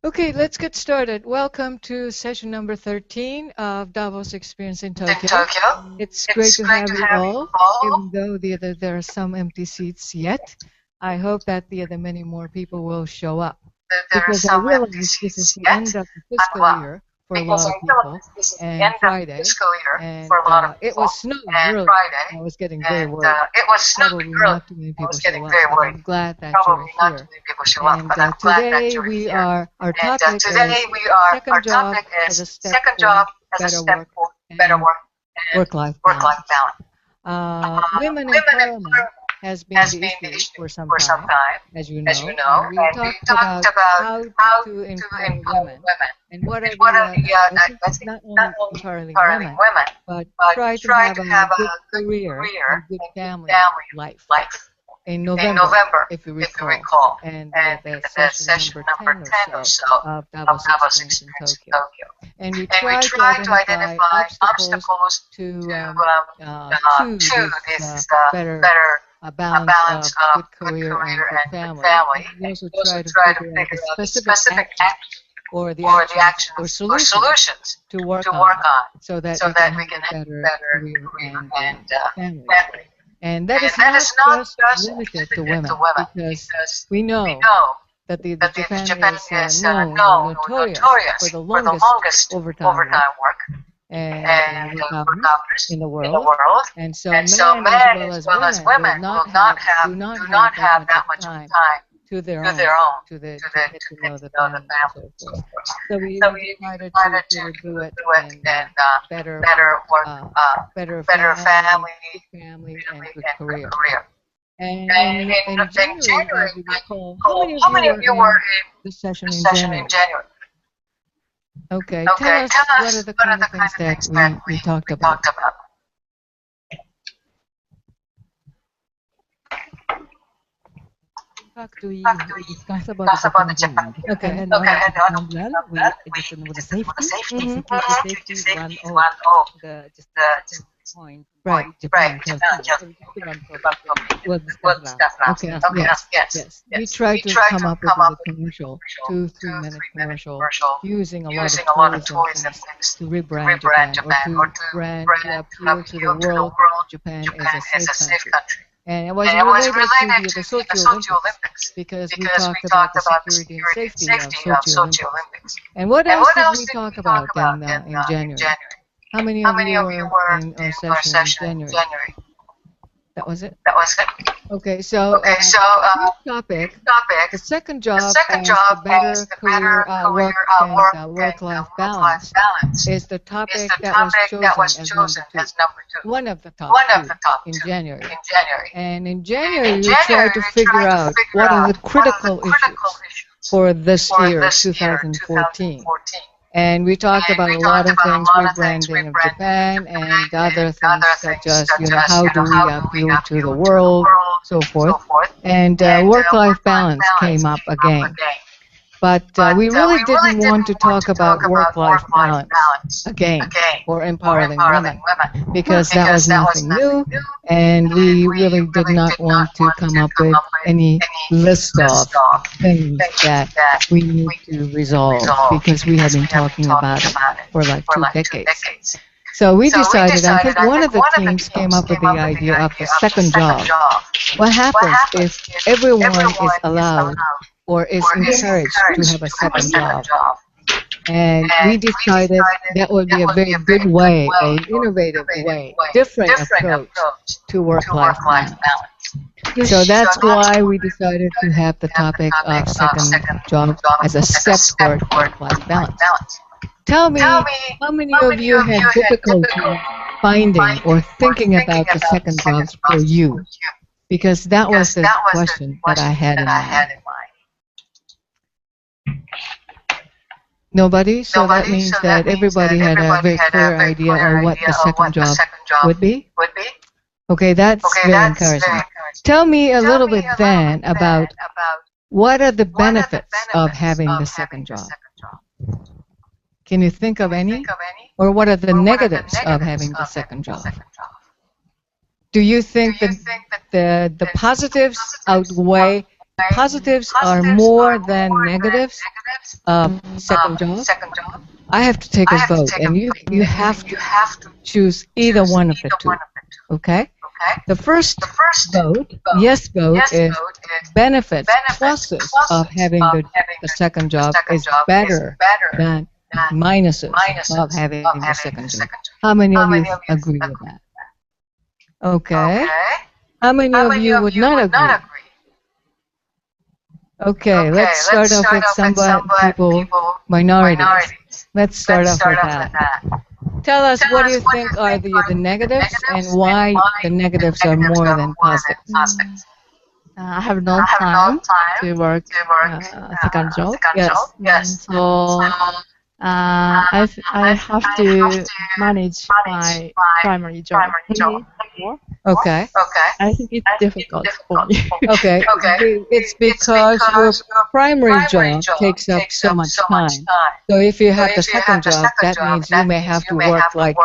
Okay, let's get started. Welcome to session number 13 of Davos Experience in Tokyo. It's great to have you all, even though there are some empty seats yet. I hope that many more people will show up. Because I realize this is the end of the fiscal year for a lot of people, and Friday, and it was snowing early. I was getting very worried. Probably not too many people show up, but I'm glad that you're here. And today our topic is second job as a step for better work and work-life balance. Women empowerment has been the issue for some time, as you know. And we talked about how to empower women and what are not only empowering women, but try to have a good career and good family life. In November, if you recall, and the session number 10 or so of Davos Experience in Tokyo. And we try to identify obstacles to choose this better balance of good career and good family. And we also try to figure out the specific actions or the actions or solutions to work on so that we can have a better career and family. And that is not just limited to women, because we know that Japan is known or notorious for the longest overtime work and work in the world. And so men as well as women do not have that much time to their own, to get to know the family and so forth. So we decided to do it and better family and good career. And in January, as you recall, how many of you were in the session in January? Okay, tell us what are the kind of things that we talked about. We discuss about the Japan. Okay, and we just know the safety. Safety is one of the point. Right. Japan. We'll discuss now. Okay. Yes. We tried to come up with a commercial, 2-3 minute commercial, using a lot of tools and things to rebrand Japan or to appeal to the world. Japan is a safe country. And it was related to the Sochi Olympics because we talked about the security and safety of Sochi Olympics. And what else did we talk about in January? How many of you were in our session in January? That was it? Okay, so topic, the second job as the better career work and work-life balance is the topic that was chosen as number 2. One of the top two in January. And in January, we tried to figure out what are the critical issues for this year, 2014. And we talked about a lot of things, rebranding of Japan and other things such as, how do we appeal to the world, so forth. And work-life balance came up again. But we really didn't want to talk about work-life balance again or empowering women because that was nothing new, and we really did not want to come up with any list of things that we need to resolve because we have been talking about it for like 2 decades. So we decided, I think one of the teams came up with the idea of the second job. What happens if everyone is allowed or is encouraged to have a second job? And we decided that would be a very good way, an innovative way, different approach to work-life balance. So that's why we decided to have the topic of second job as a step toward work-life balance. Tell me, how many of you had difficulty finding or thinking about the second jobs for you? Because that was the question that I had in mind. Nobody? So that means that everybody had a very clear idea of what the second job would be? Okay, that's very encouraging. Tell me a little bit then about what are the benefits of having the second job? Can you think of any? Or what are the negatives of having the second job? Do you think that the positives outweigh, positives are more than negatives second job, I have to take a vote, and you have to choose either one of the two. Okay? The first vote, yes vote, is benefits, pluses of having the second job is better than minuses of having the second job. How many of you agree with that? Okay. How many of you would not agree? Okay, let's start off with some people, minorities. Let's start off with that. Tell us, what do you think are the negatives, and why the negatives are more than positives? I have no time to work second job. Yes. So I have to manage my primary job more. Okay. I think it's difficult for me. Okay. It's because your primary job takes up so much time. So if you have the second job, that means you may have to work like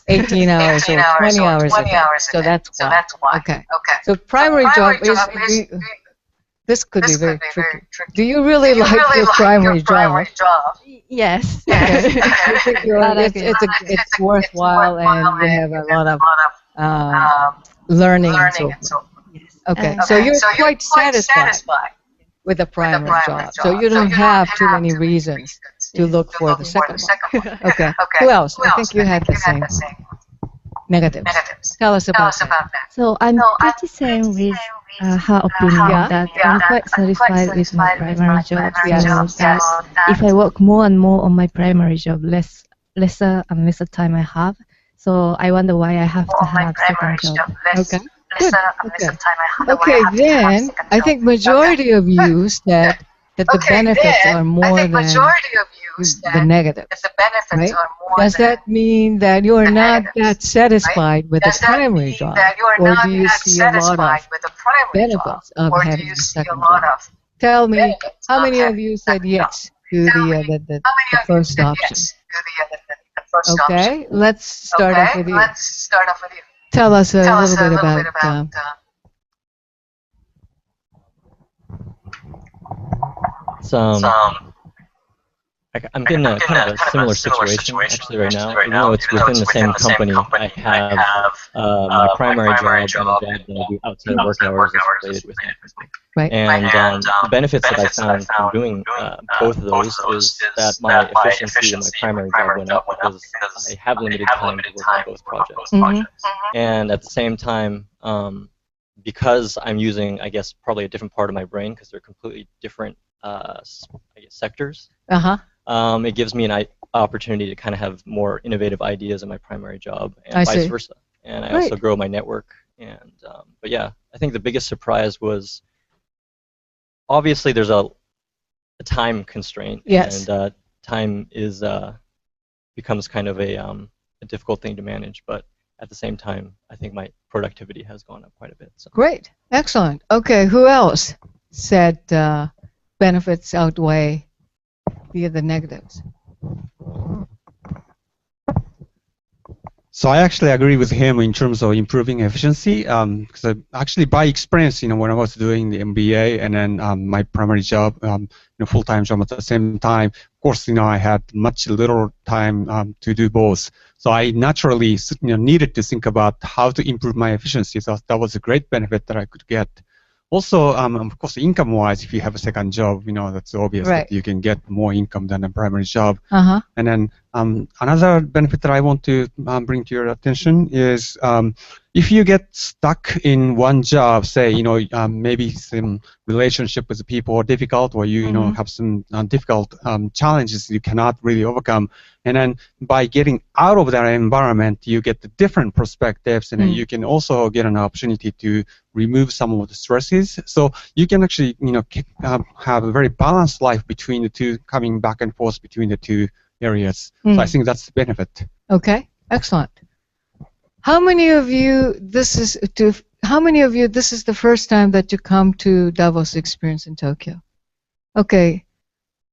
18 hours or 20 hours a day. So that's why. Okay. So primary job is, this could be very tricky. Do you really like your primary job? Yes. Okay. It's worthwhile, and you have a lot of learning and so forth. Yes. Okay, so you're quite satisfied with the primary job. So you don't have too many reasons to look for the second one. Okay. Who else? I think you had the same negatives. Tell us about that. So I'm pretty same with her opinion that I'm quite satisfied with my primary job. So that if I work more and more on my primary job, lesser and lesser time I have. So I wonder why I have to have second job. Okay. Good. Okay, then I think majority of you said that the benefits are more than the negatives. Right? Does that mean that you are not that satisfied with the primary job, or do you see a lot of benefits of having the second job? Tell me, how many of you said yes to the first option? Okay, let's start off with you. Tell us a little bit about. I'm in a kind of a similar situation actually right now. Even though it's within the same company, I have my primary job and a job that I do outside work hours is related with my company. Right. And the benefits that I found from doing both of those is that my efficiency in my primary job went up because I have limited time to work on both projects. And at the same time, because I'm using, I guess, probably a different part of my brain because they're completely different I guess, sectors. It gives me an opportunity to kind of have more innovative ideas in my primary job, and vice versa. And I also grow my network. And but yeah, I think the biggest surprise was obviously there's a time constraint. Yes. And time is becomes kind of a difficult thing to manage, but at the same time, I think my productivity has gone up quite a bit. So. Great, excellent. Okay, who else said benefits outweigh the negatives? So I actually agree with him in terms of improving efficiency, because actually by experience, when I was doing the MBA and then my primary job, full-time job at the same time, of course, I had much little time to do both. So I naturally, needed to think about how to improve my efficiency. So that was a great benefit that I could get. Also, of course, income-wise, if you have a second job, that's obvious that you can get more income than a primary job. And then another benefit that I want to bring to your attention is if you get stuck in one job, say, maybe some relationship with the people are difficult, or you, have some difficult challenges you cannot really overcome, and then by getting out of that environment, you get the different perspectives, and then you can also get an opportunity to remove some of the stresses. So you can actually, have a very balanced life between the two, coming back and forth between the two areas. So I think that's the benefit. Okay, excellent. How many of you this is the first time that you come to Davos Experience in Tokyo? Okay,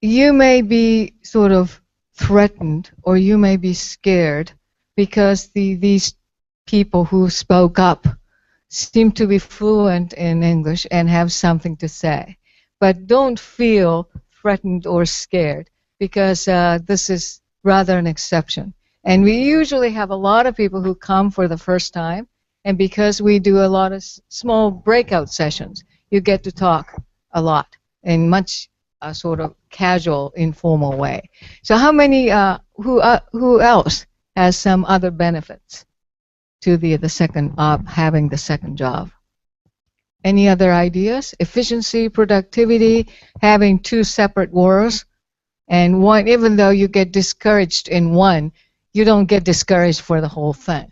you may be sort of threatened, or you may be scared because these people who spoke up seem to be fluent in English and have something to say. But don't feel threatened or scared, because this is rather an exception. And we usually have a lot of people who come for the first time, and because we do a lot of small breakout sessions, you get to talk a lot in much sort of casual, informal way. So how many, who else has some other benefits to the second, having the second job? Any other ideas? Efficiency, productivity, having two separate worlds, and one, even though you get discouraged in one, you don't get discouraged for the whole thing.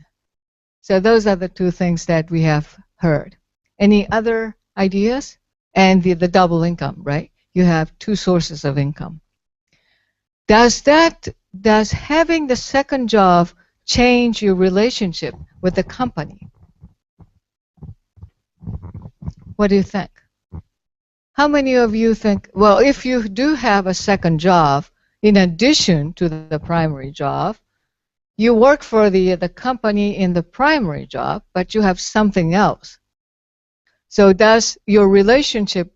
So those are the two things that we have heard. Any other ideas? And the double income, right? You have two sources of income. Does having the second job change your relationship with the company? What do you think? How many of you think, well, if you do have a second job in addition to the primary job, you work for the company in the primary job, but you have something else. So does your relationship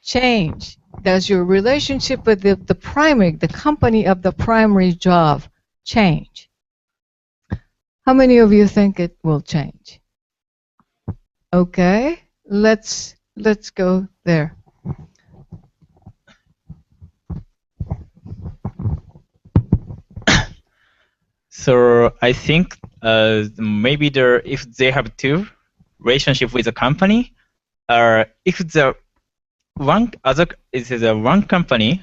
change? Does your relationship with the company of the primary job change? How many of you think it will change? Okay, let's go there. So I think maybe if they have two relationship with the company, if the one other is the one company,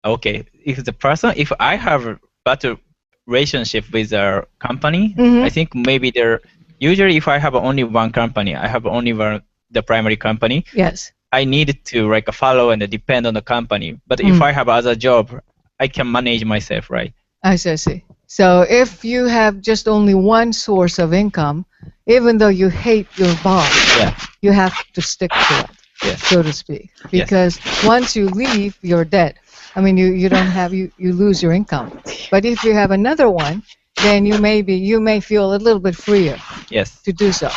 okay, if I have a better relationship with the company, I think maybe usually if I have only one company, I have only the primary company. Yes. I need to follow and depend on the company. But if I have other job, I can manage myself, right? I see. So if you have just only one source of income, even though you hate your boss, you have to stick to it, so to speak. Because once you leave, you're dead. I mean, you don't have you lose your income. But if you have another one, then you may feel a little bit freer to do so.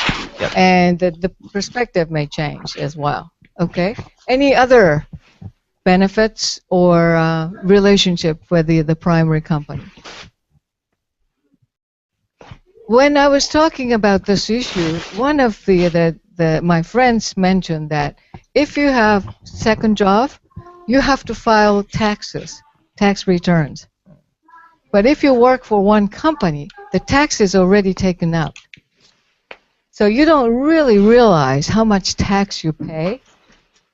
And the perspective may change as well. Okay. Any other benefits or relationship with the primary company? When I was talking about this issue, one of my friends mentioned that if you have second job, you have to file tax returns. But if you work for one company, the tax is already taken out. So you don't really realize how much tax you pay,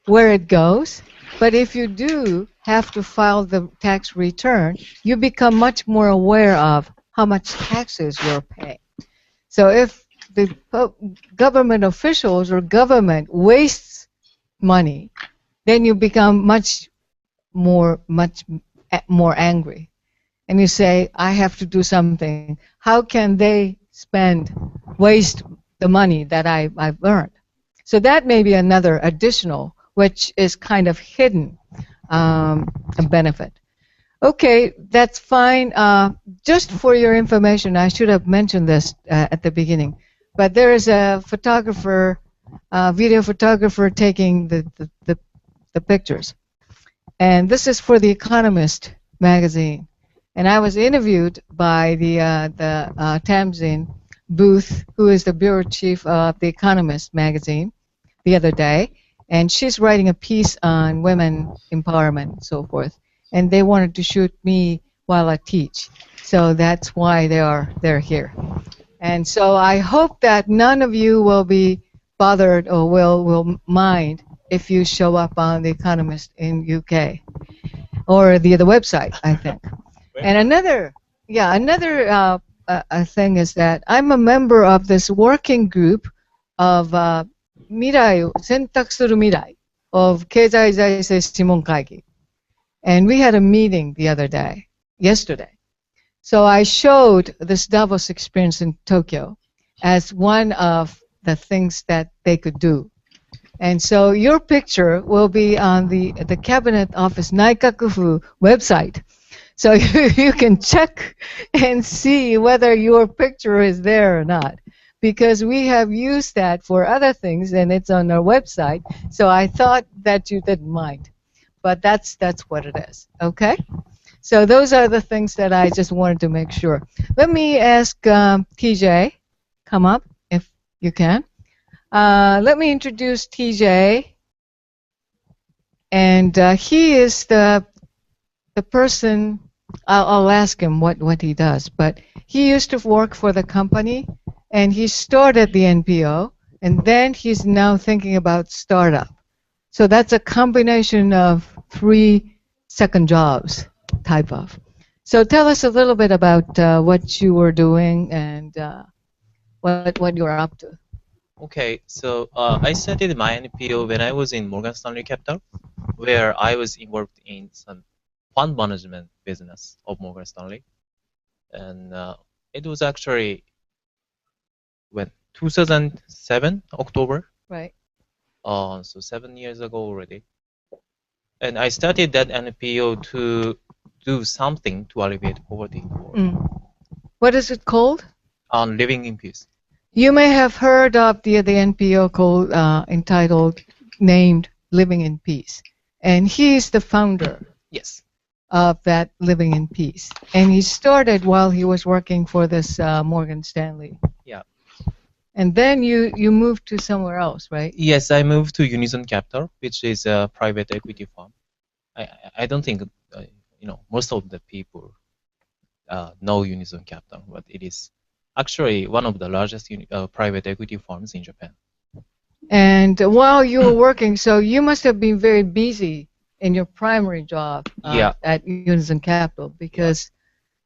where it goes. But if you do have to file the tax return, you become much more aware of how much taxes you're paying. So if the government officials or government wastes money, then you become much more angry. And you say, I have to do something. How can they waste the money that I've earned? So that may be another additional, which is kind of hidden, a benefit. Okay, that's fine. Just for your information, I should have mentioned this at the beginning, but there is a photographer, video photographer taking the pictures. And this is for The Economist magazine. And I was interviewed by the Tamsin Booth, who is the bureau chief of The Economist magazine, the other day. And she's writing a piece on women empowerment and so forth. And they wanted to shoot me while I teach. So that's why they're here. And so I hope that none of you will be bothered or will mind if you show up on The Economist in UK or the website, I think. And another thing is that I'm a member of this working group of 未来を選択する未来 of 経済財政諮問会議. And we had a meeting yesterday. So I showed this Davos experience in Tokyo as one of the things that they could do. And so your picture will be on the Cabinet Office Naikakufu website. So you can check and see whether your picture is there or not. Because we have used that for other things and it's on our website. So I thought that you didn't mind. but that's what it is. Okay. So those are the things that I just wanted to make sure. Let me ask TJ, come up if you can. Let me introduce TJ, and he is the person. I'll ask him what he does, but he used to work for the company, and he started the NPO, and then he's now thinking about startup. So that's a combination of 3 second jobs type of. So tell us a little bit about what you were doing and what you're up to. Okay, so I started my NPO when I was in Morgan Stanley Capital, where I was involved in some fund management business of Morgan Stanley, and it was actually when 2007 October. Right. So 7 years ago already. And I started that NPO to do something to alleviate poverty. What is it called? Living in Peace. You may have heard of the NPO called named Living in Peace, and he's the founder. Yes. Of that Living in Peace, and he started while he was working for this Morgan Stanley. Yeah. And then you moved to somewhere else, right? Yes, I moved to Unison Capital, which is a private equity firm. I don't think most of the people know Unison Capital, but it is actually one of the largest private equity firms in Japan. And while you were working, so you must have been very busy in your primary job at Unison Capital, because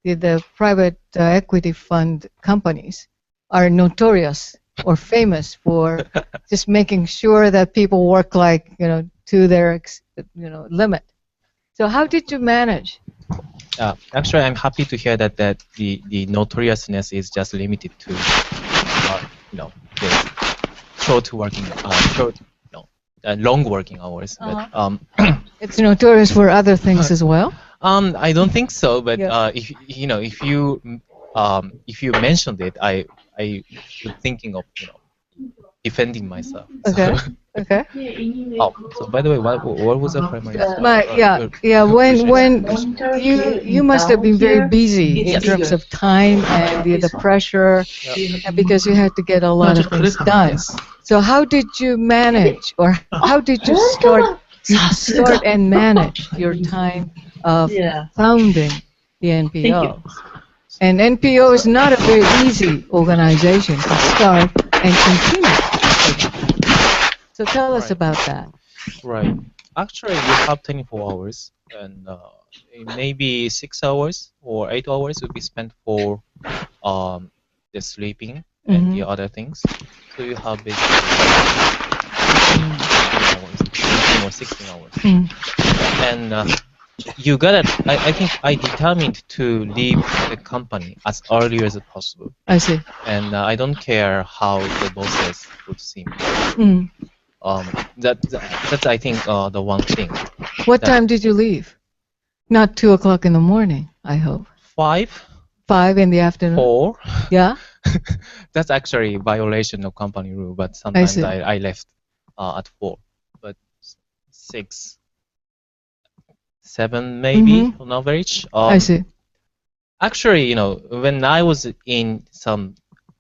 the private equity fund companies are notorious or famous for just making sure that people work like to their limit. So how did you manage? Actually, I'm happy to hear that the notoriousness is just limited to the long working hours. But it's notorious for other things as well. I don't think so. But if you mentioned it, I was thinking of defending myself. Okay. Okay. So by the way, what was the primary? When you must have been very busy in terms of time and the pressure, because you had to get a lot of things done. So how did you manage, or how did you start and manage your time of founding the NPO? And NPO is not a very easy organization to start and continue. So tell us about that. Right. Actually, you have 24 hours, and maybe 6 hours or 8 hours will be spent for the sleeping and the other things. So you have basically 15 or 16 hours. And you got it. I think I determined to leave the company as early as possible. I see. And I don't care how the bosses would see me. That's I think the one thing. What time did you leave? Not 2 o'clock in the morning, I hope. 5. 5 in the afternoon. 4. Yeah. That's actually violation of company rule, but sometimes I left at 4, but 6, 7 maybe on average. I see. Actually, when I was in some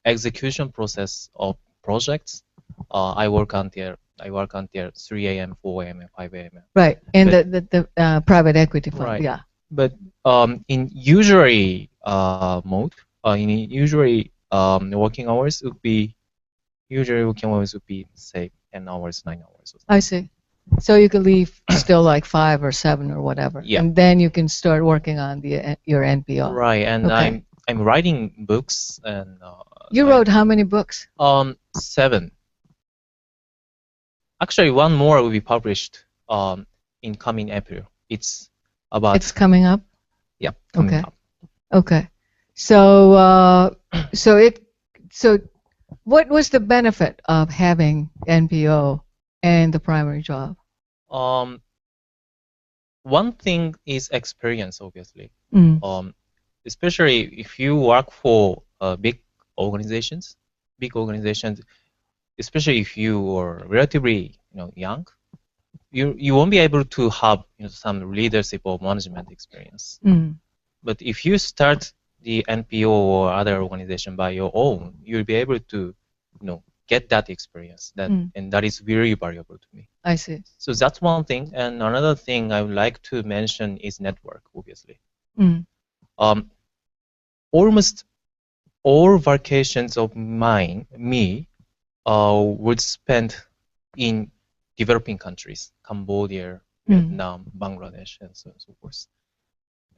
execution process of projects, I work until 3 a.m., 4 a.m., and 5 a.m. Right, in the private equity fund. Right. Yeah. But in usually mode, in usually working hours would be say 10 hours, 9 hours. I see. So you could leave still like 5 or 7 or whatever, and then you can start working on your NPO. Right, and I'm writing books, and you wrote how many books? 7. Actually, one more will be published in coming April. It's coming up. Yeah. Coming up. Okay. So what was the benefit of having NPO and the primary job? One thing is experience, obviously. Especially if you work for big organizations, especially if you are relatively young, you won't be able to have some leadership or management experience. But if you start the NPO or other organization by your own, you'll be able to get that experience, and that is very valuable to me. I see. So that's one thing, and another thing I would like to mention is network, obviously. Almost all vacations of me would spend in developing countries, Cambodia, Vietnam, Bangladesh, and so forth.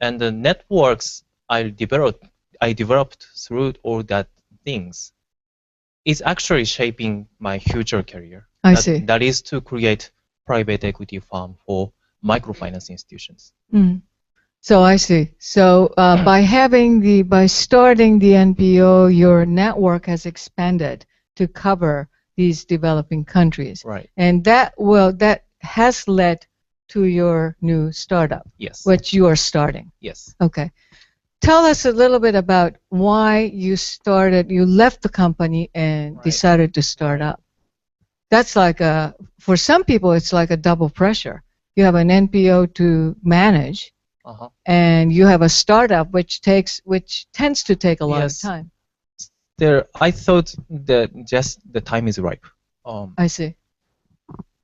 And the networks I developed through all that things is actually shaping my future career. I see. That is to create private equity firm for microfinance institutions. So I see. So by starting the NPO, your network has expanded to cover these developing countries. Right. And that has led to your new startup. Yes. Which you are starting. Yes. Okay. Tell us a little bit about why you left the company and decided to start up. That's like for some people, it's like a double pressure. You have an NPO to manage, and you have a startup which tends to take a lot of time. I thought that just the time is ripe. I see.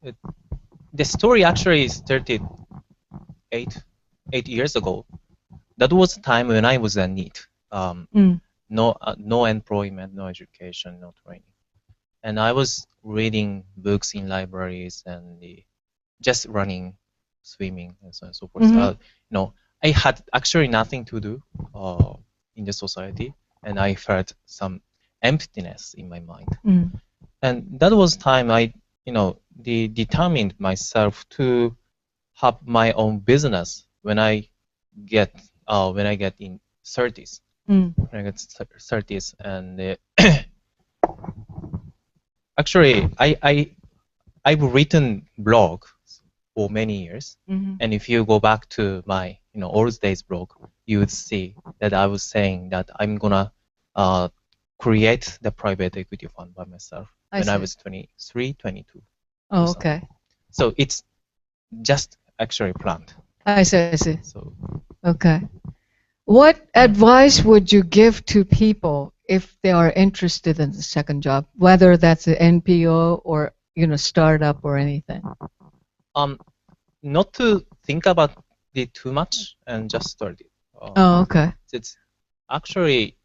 The story actually started 8 years ago. That was the time when I was in need. No employment, no education, no training. And I was reading books in libraries and just running, swimming, and so on and so forth. I had actually nothing to do in the society, and I felt some emptiness in my mind. And that was time I determined myself to have my own business when I get in 30s. When I get 30s, and actually I've written blog for many years, and if you go back to my old days blog, you would see that I was saying that I'm gonna create the private equity fund by myself when I was 23, 22. Oh, okay. So it's just actually planned. I see. So, okay. What advice would you give to people if they are interested in the second job, whether that's an NPO or startup or anything? Not to think about it too much and just start it. Okay. It's actually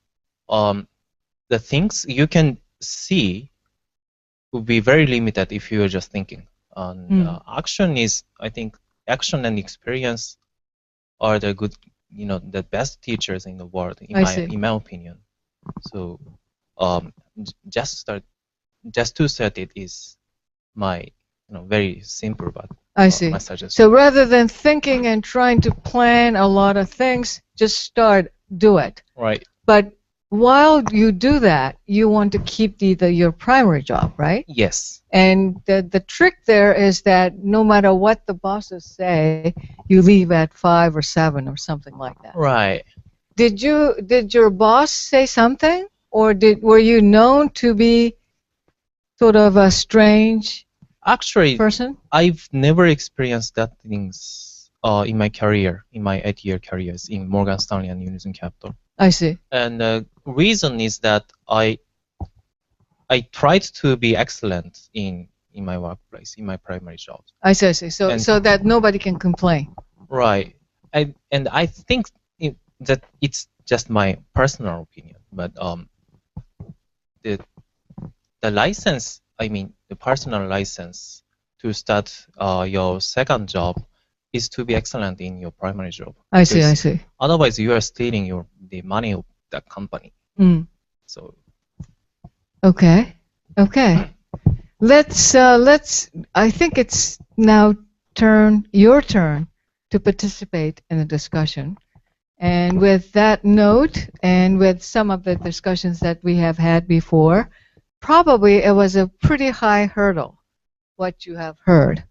the things you can see would be very limited if you are just thinking. Action is, I think, action and experience are the good, the best teachers in the world, in my opinion. So, just to start it is my, very simple but I see. my suggestion. So rather than thinking and trying to plan a lot of things, just do it. Right. But while you do that, you want to keep your primary job, right? Yes. And the trick there is that no matter what the bosses say, you leave at 5 or 7 or something like that. Right. Did your boss say something, or were you known to be sort of a strange person? I've never experienced that things in my career, in my 8-year careers in Morgan Stanley and Unison Capital. I see. And the reason is that I tried to be excellent in my workplace, in my primary job. I see. So that nobody can complain. Right. And I think that it's just my personal opinion, but the license, the personal license to start your second job is to be excellent in your primary job. I see. Otherwise, you are stealing the money of the company. So. Okay. Let's. I think it's now your turn to participate in the discussion. And with that note, and with some of the discussions that we have had before, probably it was a pretty high hurdle, what you have heard.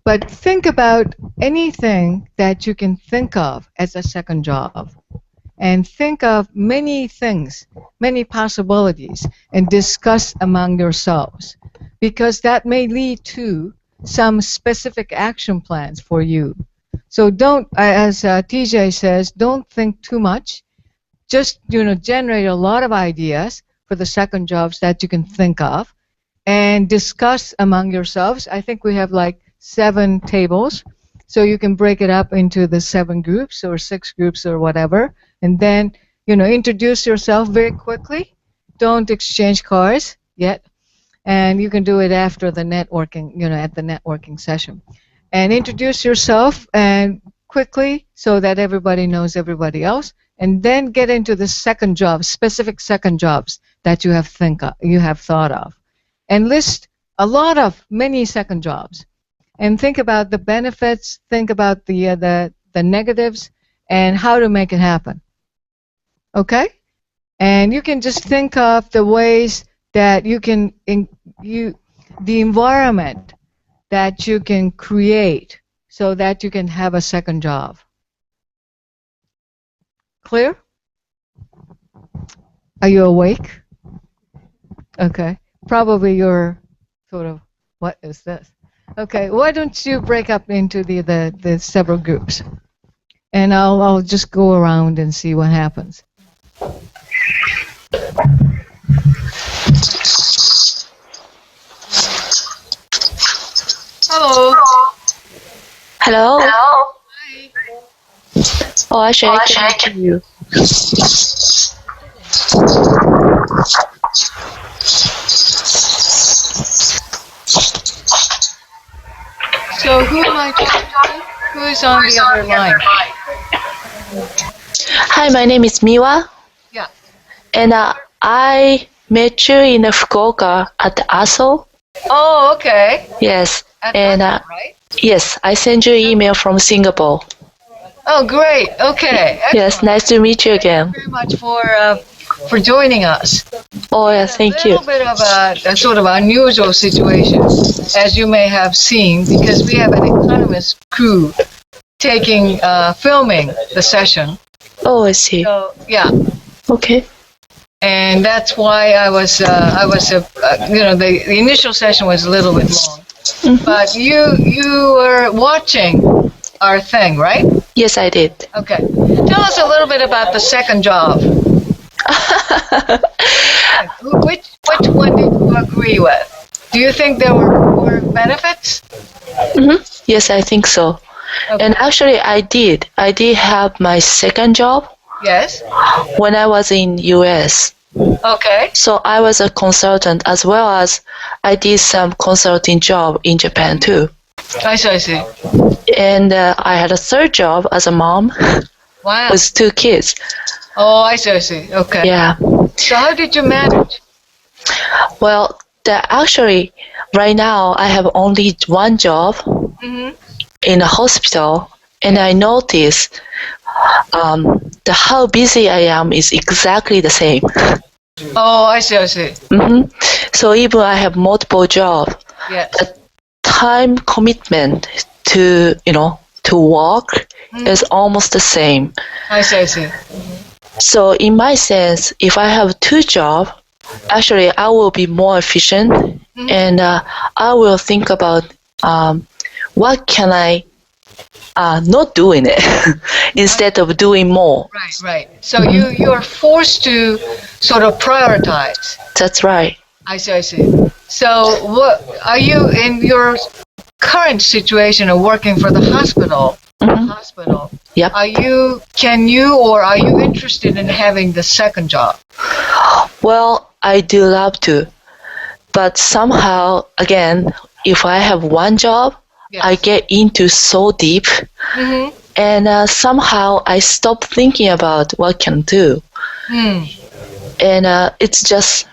But think about anything that you can think of as a second job. And think of many things, many possibilities, and discuss among yourselves. Because that may lead to some specific action plans for you. So don't, as TJ says, don't think too much. Just, generate a lot of ideas for the second jobs that you can think of and discuss among yourselves. I think we have like 7 tables. So you can break it up into the 7 groups or 6 groups or whatever. And then, introduce yourself very quickly. Don't exchange cards yet. And you can do it after the networking, at the networking session. And introduce yourself and quickly so that everybody knows everybody else. And then get into the second job, specific second jobs that you have thought of. And list many second jobs. And think about the benefits, think about the negatives, and how to make it happen. Okay? And you can just think of the ways that you can, the environment that you can create so that you can have a second job. Clear? Are you awake? Okay. Probably you're sort of, what is this? Okay, why don't you break up into the several groups? And I'll just go around and see what happens. Hello. Hello. Hello. Hi. Oh, actually, I can't hear you. So who am I talking to? Who is on the other line? Hi, my name is Miwa. Yeah. And I met you in Fukuoka at ASO. Oh, okay. Yes. At and ASO, right? Yes, I sent you an email from Singapore. Oh, great. Okay. Excellent. Yes, nice to meet you again. Thank you very much for joining us. Oh, yeah, thank you. A little bit of a sort of unusual situation, as you may have seen, because we have an economist crew filming the session. Oh, I see. So, yeah. Okay. And that's why the initial session was a little bit long. Mm-hmm. But you were watching our thing, right? Yes, I did. Okay. Tell us a little bit about the second job. Which one did you agree with? Do you think there were benefits? Mm-hmm. Yes, I think so. Okay. And actually, I did have my second job. Yes. When I was in US. Okay. So I was a consultant as well as I did some consulting job in Japan too. I see. And I had a third job as a mom. Wow. With 2 kids. Oh, I see. Okay. Yeah. So how did you manage? Well, actually, right now I have only one job in a hospital, and I notice how busy I am is exactly the same. Oh, I see. Mm-hmm. So even I have multiple jobs, yes. The time commitment to work is almost the same. I see. So in my sense, if I have 2 jobs, actually I will be more efficient, and I will think about what can I not doing it instead of doing more. Right. So you are forced to sort of prioritize. That's right. I see. So what are you in your current situation of working for the hospital? Yep. Are you interested in having the second job? Well, I do love to, but somehow again, if I have one job, yes. I get into so deep, and somehow I stop thinking about what I can do, and it's just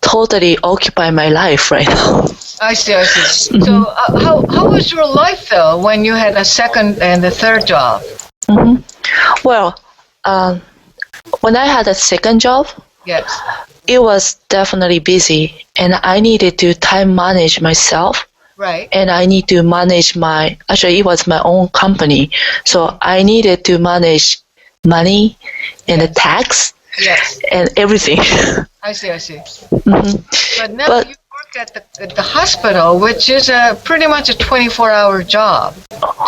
totally occupy my life right now. I see. So how was your life though when you had a second and a third job? Well, when I had a second job, yes, it was definitely busy, and I needed to time manage myself. Right. And I need to manage actually it was my own company, so I needed to manage money and the tax, yes, and everything. I see. Mm-hmm. But now you're work at the hospital, which is pretty much a 24-hour job,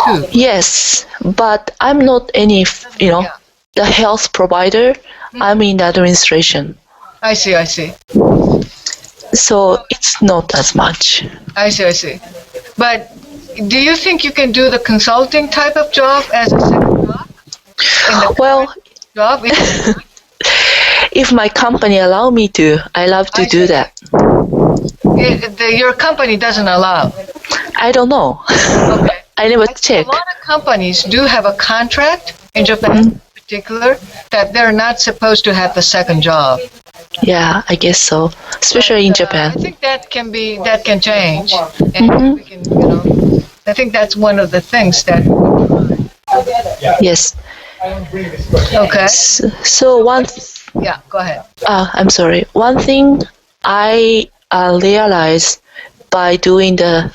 too. Yes, but I'm not any, the health provider. I'm in the administration. I see. So it's not as much. I see. But do you think you can do the consulting type of job as a second job? Well, job? If my company allow me to, I love to do that. Your company doesn't allow? I don't know. Okay. I never checked. A lot of companies do have a contract in Japan in particular that they're not supposed to have the second job. Yeah, I guess so. Especially in Japan. I think that can change. And we can, I think that's one of the things that. Yes. Okay. So one. Yeah, go ahead. I'm sorry. One thing I realized by doing the,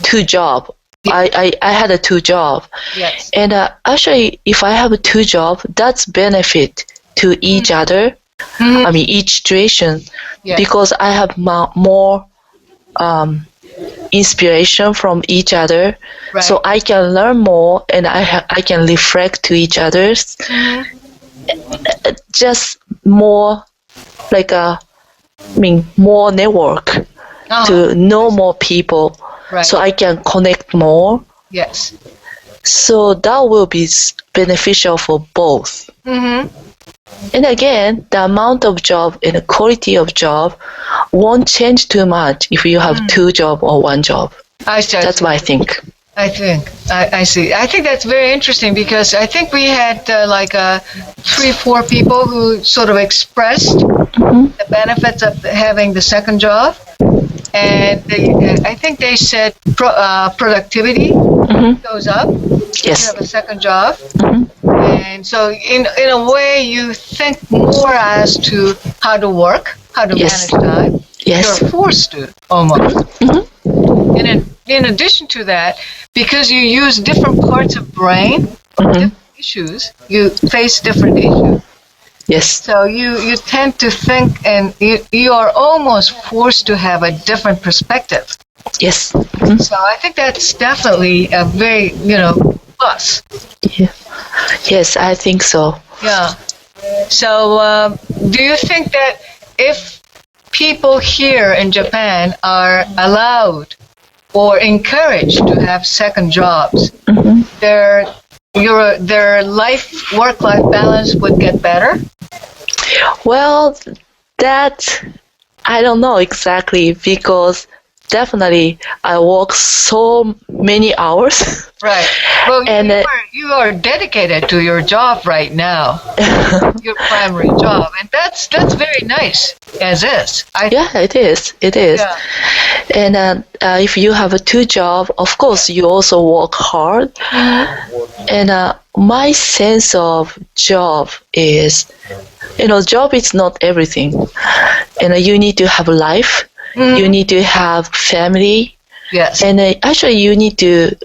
two job. I had a two job. Yes. And actually, if I have a two job, that's benefit to each other. I mean, each situation, because I have more inspiration from each other, so I can learn more and I can reflect to each others. Just more like more network to know more people, so I can connect more. Yes. So that will be beneficial for both. And again, the amount of job and the quality of job won't change too much if you have two job or one job. That's what I think. I see. I think that's very interesting because I think we had 3-4 people who sort of expressed the benefits of having the second job. And I think they said productivity goes up if you have a second job. And so in a way you think more as to how to work, how to manage time. You're forced to almost. In addition to that, because you use different parts of brain, different issues, you face different issues. Yes. So you tend to think, and you are almost forced to have a different perspective. Yes. So I think that's definitely a very, plus. Yeah. Yes, I think so. Yeah. So do you think that if people here in Japan are allowed or encouraged to have second jobs, their work-life balance would get better? Well, that I don't know exactly, because definitely I work so many hours. Right. Well, you are dedicated to your job right now, your primary job, and that's very nice as is. It is. Yeah. And if you have a two job, of course you also work hard. And my sense of job is, job is not everything. You need to have life. You need to have family. Yes. And actually, you need to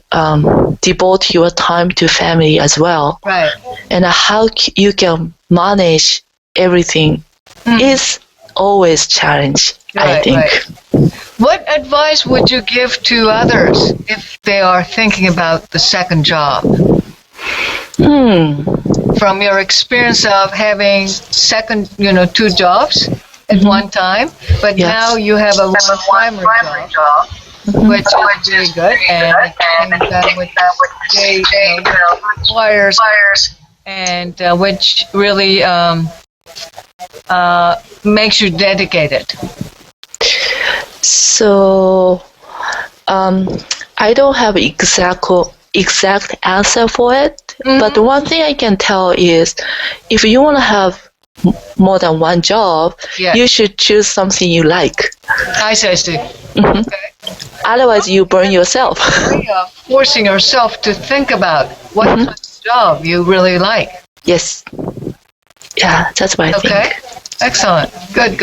devote your time to family as well. Right. And how you can manage everything is always challenge, I think. Right. What advice would you give to others if they are thinking about the second job? From your experience of having two jobs at one time, but now you have a primary job. Which is very good, and which requires and which really makes you dedicated. So I don't have exact answer for it, but one thing I can tell is if you want to have more than one job, you should choose something you like. I see. Okay. Otherwise, you burn yourself. Forcing yourself to think about what kind of job you really like. Yes. Yeah, that's what I think. Okay. Excellent. Good.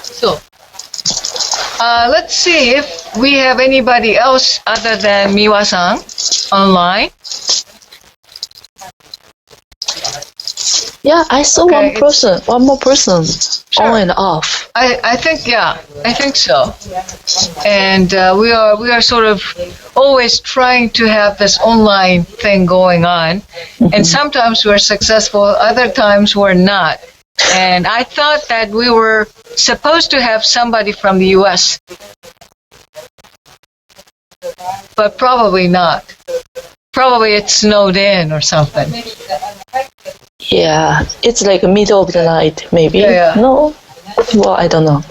So, let's see if we have anybody else other than Miwa-san online. Yeah, I saw one more person, Sure. on and off. I think so. And we are sort of always trying to have this online thing going on. And sometimes we're successful, other times we're not. And I thought that we were supposed to have somebody from the US, but probably not. Probably it's snowed in or something. Yeah, it's like middle of the night, maybe. Yeah. No, well, I don't know.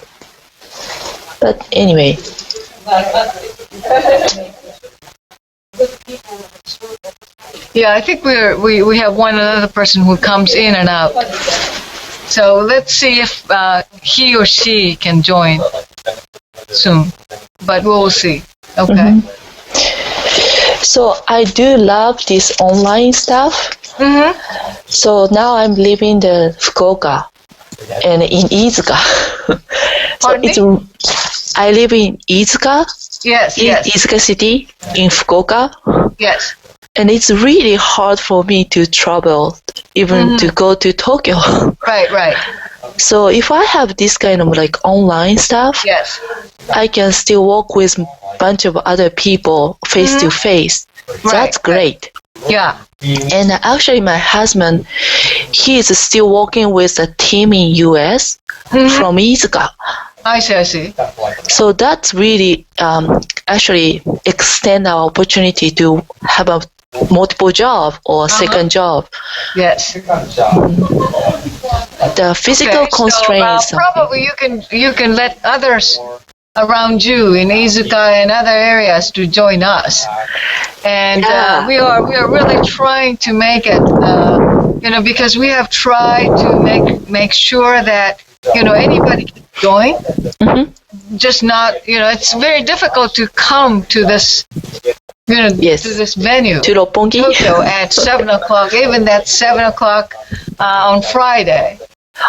But anyway. Yeah, I think we have one another person who comes in and out. So let's see if he or she can join soon. But we'll see. Okay. So I do love this online stuff. So now I'm living in Fukuoka and in Izuka. I live in Izuka. Yes. Izuka City in Fukuoka. Yes. And it's really hard for me to travel, even to go to Tokyo. Right. So if I have this kind of like online stuff, yes, I can still work with a bunch of other people face to face. That's great. Yeah. And actually my husband, he is still working with a team in US from Izuka. I see. So that's really actually extend our opportunity to have a multiple job or second job. Yes. The physical constraints. So, probably you can let others around you in Izuka and other areas to join us, and we are really trying to make it. Because we have tried to make sure that anybody can join. Just not, it's very difficult to come to this. To this venue, to Roppongi, Tokyo at 7:00. Even at 7:00 on Friday.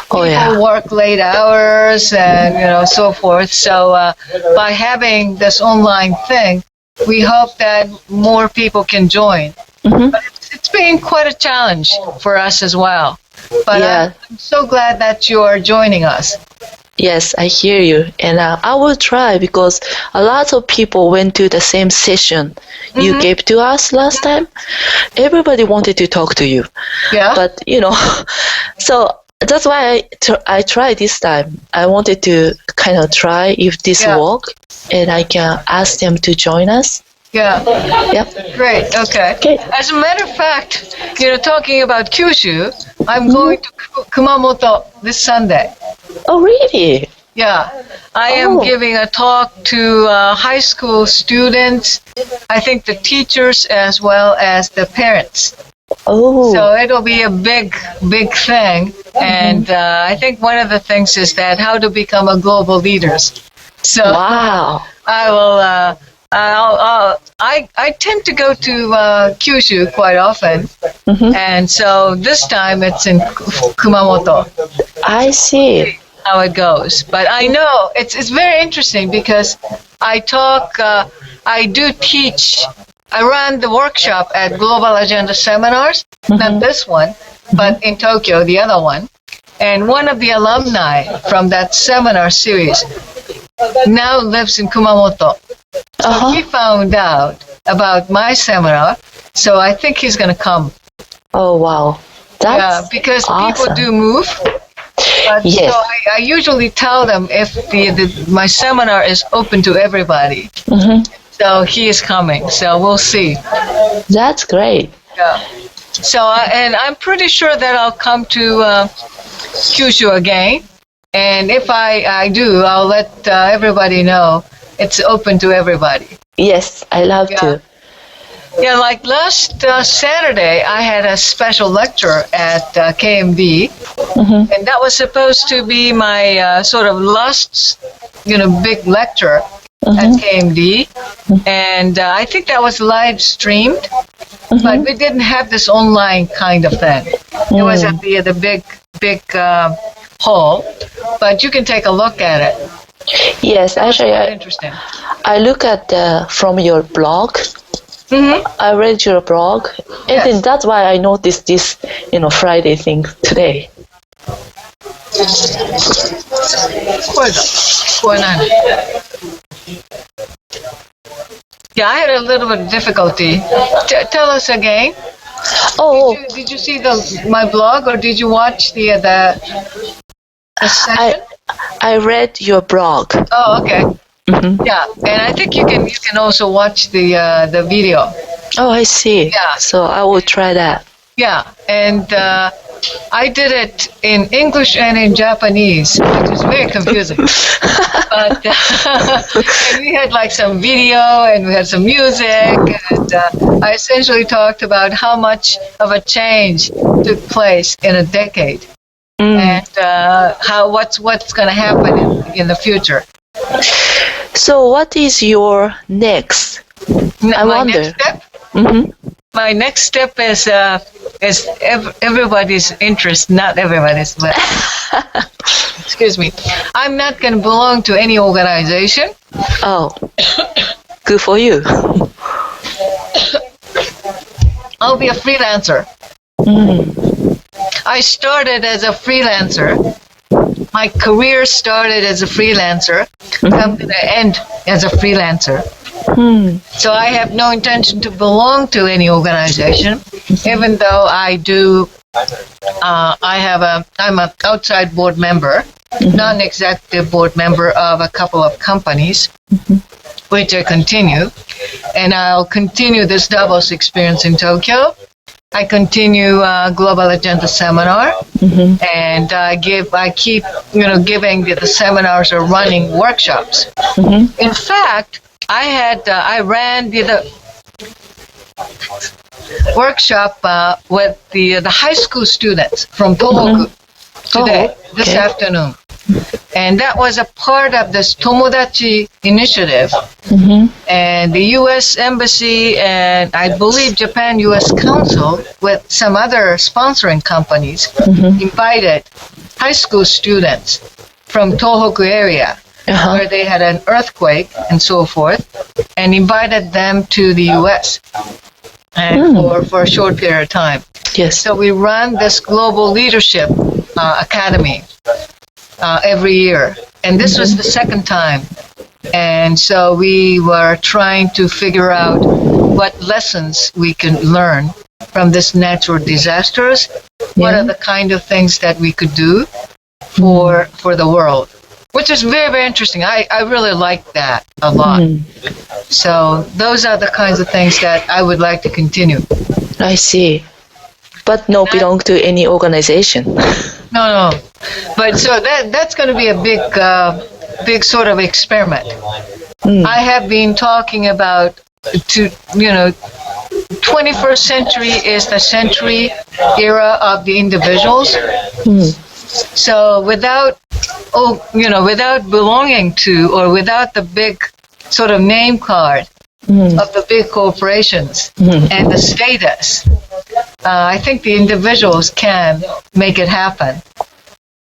People work late hours and so forth. So by having this online thing, we hope that more people can join. But it's been quite a challenge for us as well. But I'm so glad that you are joining us. Yes, I hear you. And I will try because a lot of people went to the same session you gave to us last time. Everybody wanted to talk to you. Yeah. But, so that's why I tried this time. I wanted to kind of try if this work and I can ask them to join us. Yeah. Yep. Great. Okay. As a matter of fact, talking about Kyushu, I'm going to Kumamoto this Sunday. Oh, really? Yeah. I am giving a talk to high school students, I think the teachers as well as the parents. Oh. So it'll be a big thing. And I think one of the things is that how to become a global leaders. So wow. I will... I tend to go to Kyushu quite often, and so this time it's in Kumamoto. I see how it goes, but I know it's very interesting because I do teach. I run the workshop at Global Agenda Seminars, not this one, but in Tokyo, the other one, and one of the alumni from that seminar series now lives in Kumamoto. So he found out about my seminar, so I think he's going to come. Oh, wow. That's because awesome. People do move. Yes. So I usually tell them if my seminar is open to everybody. So he is coming, so we'll see. That's great. Yeah. So, and I'm pretty sure that I'll come to Kyushu again. And if I do, I'll let everybody know. It's open to everybody. Yes, I love to. Yeah, like last Saturday, I had a special lecture at KMD, and that was supposed to be my sort of last, big lecture at KMD, and I think that was live streamed, but we didn't have this online kind of thing. It was at the big hall, but you can take a look at it. Yes, actually, interesting. I look at from your blog. I read your blog, and then that's why I noticed this, Friday thing today. Yeah, I had a little bit of difficulty. Tell us again. Oh, did you see my blog, or did you watch the session? I read your blog. Oh, okay. Yeah, and I think you can also watch the video. Oh, I see. Yeah. So I will try that. Yeah, and I did it in English and in Japanese, which is very confusing. But and we had like some video and we had some music, and I essentially talked about how much of a change took place in a decade, and what's going to happen in the future. So, what is your next? I wonder. Next step? My next step is everybody's interest, not everybody's, but excuse me. I'm not going to belong to any organization. Oh, good for you. I'll be a freelancer. I started as a freelancer. My career started as a freelancer, come to the end as a freelancer. So I have no intention to belong to any organization, even though I do. I'm an outside board member, non-executive board member of a couple of companies, which I continue, and I'll continue this Davos experience in Tokyo. I continue Global Agenda Seminar, and I keep giving the seminars or running workshops. In fact, I ran the workshop with the high school students from Tohoku this afternoon. And that was a part of this Tomodachi initiative. And the U.S. Embassy and I believe Japan U.S. Council with some other sponsoring companies invited high school students from Tohoku area where they had an earthquake and so forth, and invited them to the U.S. and for a short period of time. Yes. So we run this global leadership academy every year, and this was the second time. And so we were trying to figure out what lessons we can learn from this natural disasters. What are the kind of things that we could do for the world, which is very, very interesting. I really like that a lot. So those are the kinds of things that I would like to continue. I see. But no belong to any organization. No. But so that's going to be a big sort of experiment. I have been talking about 21st century is the century era of the individuals. So without belonging to or without the big sort of name card of the big corporations and the status, I think the individuals can make it happen.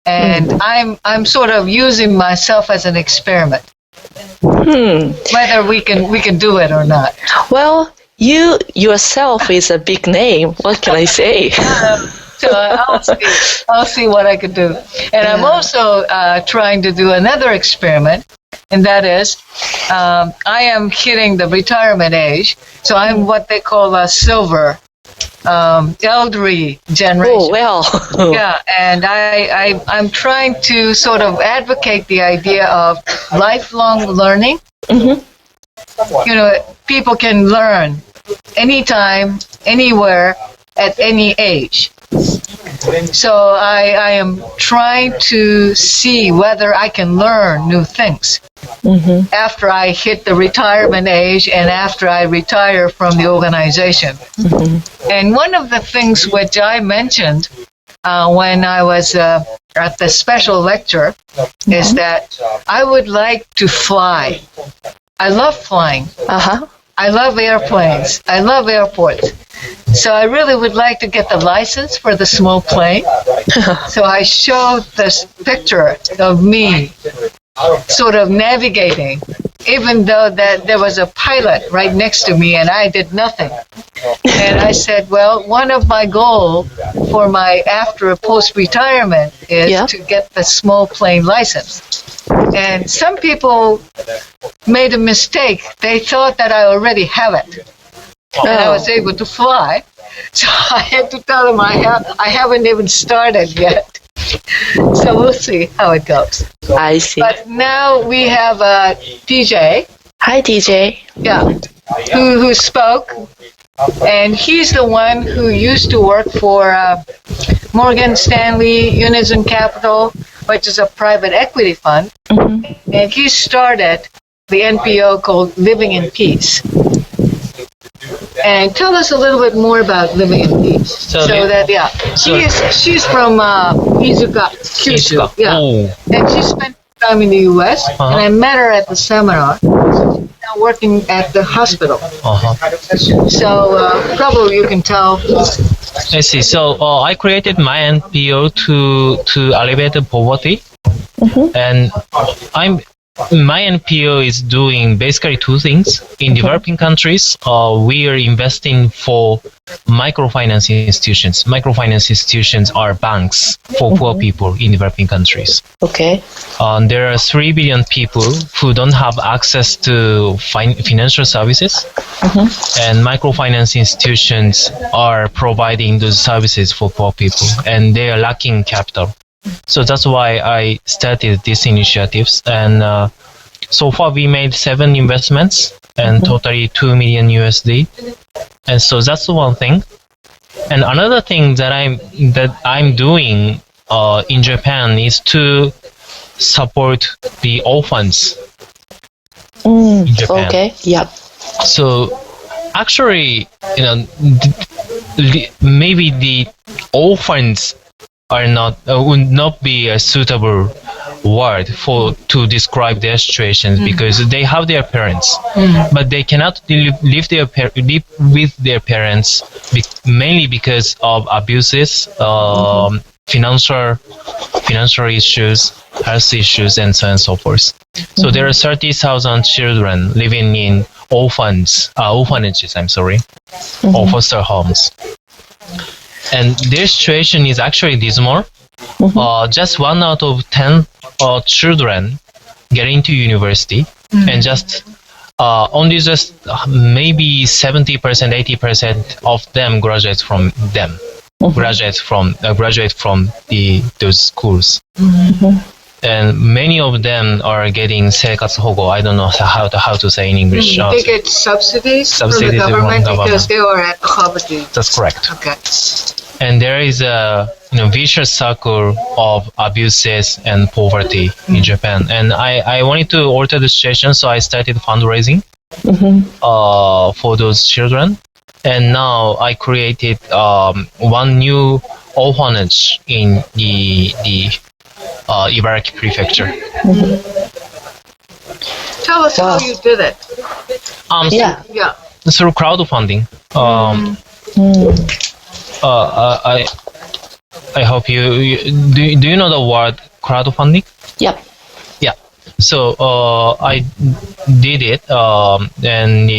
And I'm sort of using myself as an experiment, whether we can do it or not. Well, you yourself is a big name. What can I say? So I'll see what I can do. And I'm also trying to do another experiment, and that is I am hitting the retirement age, so I'm what they call a silver elderly generation. Oh, well. Yeah, and I'm trying to sort of advocate the idea of lifelong learning. People can learn anytime, anywhere, at any age. So I am trying to see whether I can learn new things after I hit the retirement age and after I retire from the organization. And one of the things which I mentioned when I was at the special lecture is that I would like to fly. I love flying. I love airplanes. I love airports. So I really would like to get the license for the small plane. So I showed this picture of me sort of navigating even though that there was a pilot right next to me and I did nothing. And I said, well, one of my goals for my after post-retirement is to get the small plane license. And some people made a mistake. They thought that I already have it. And I was able to fly. So I had to tell them I haven't even started yet. So we'll see how it goes. I see. But now we have DJ. Hi, DJ. Yeah, who spoke. And he's the one who used to work for Morgan Stanley Unison Capital, which is a private equity fund. Mm-hmm. And he started the NPO called Living in Peace. And tell us a little bit more about Living in Peace. She's from Izuka, Kyushu. Yeah. And she spent time in the U.S. And I met her at the seminar. She's now working at the hospital. So probably you can tell. I see. So I created my NPO to alleviate the poverty, and my NPO is doing basically two things. In developing countries, we are investing for microfinance institutions. Microfinance institutions are banks for poor people in developing countries. Okay. There are 3 billion people who don't have access to financial services, and microfinance institutions are providing those services for poor people, and they are lacking capital. So that's why I started these initiatives, and so far we made 7 investments and totally $2 million USD. And so that's one thing. And another thing that I'm doing in Japan is to support the orphans in Japan. Okay. Yep. So actually, maybe the orphans are would not be a suitable word to describe their situations, because they have their parents, but they cannot live with their parents mainly because of abuses, financial issues, health issues, and so on and so forth. So there are 30,000 children living in orphanages, or foster homes. And their situation is actually dismal. Just 1 out of 10 children get into university, and only maybe 70%, 80% of them graduate from those schools. And many of them are getting 生活保護. I don't know how to say in English. They get subsidies from the government because they are at poverty. That's correct. Okay. And there is a vicious circle of abuses and poverty in Japan. And I wanted to alter the situation, so I started fundraising for those children. And now I created one new orphanage in the Ibaraki Prefecture. Tell us how you did it. Through crowdfunding. I hope you do you know the word crowdfunding? Yep. Yeah. So I did it, and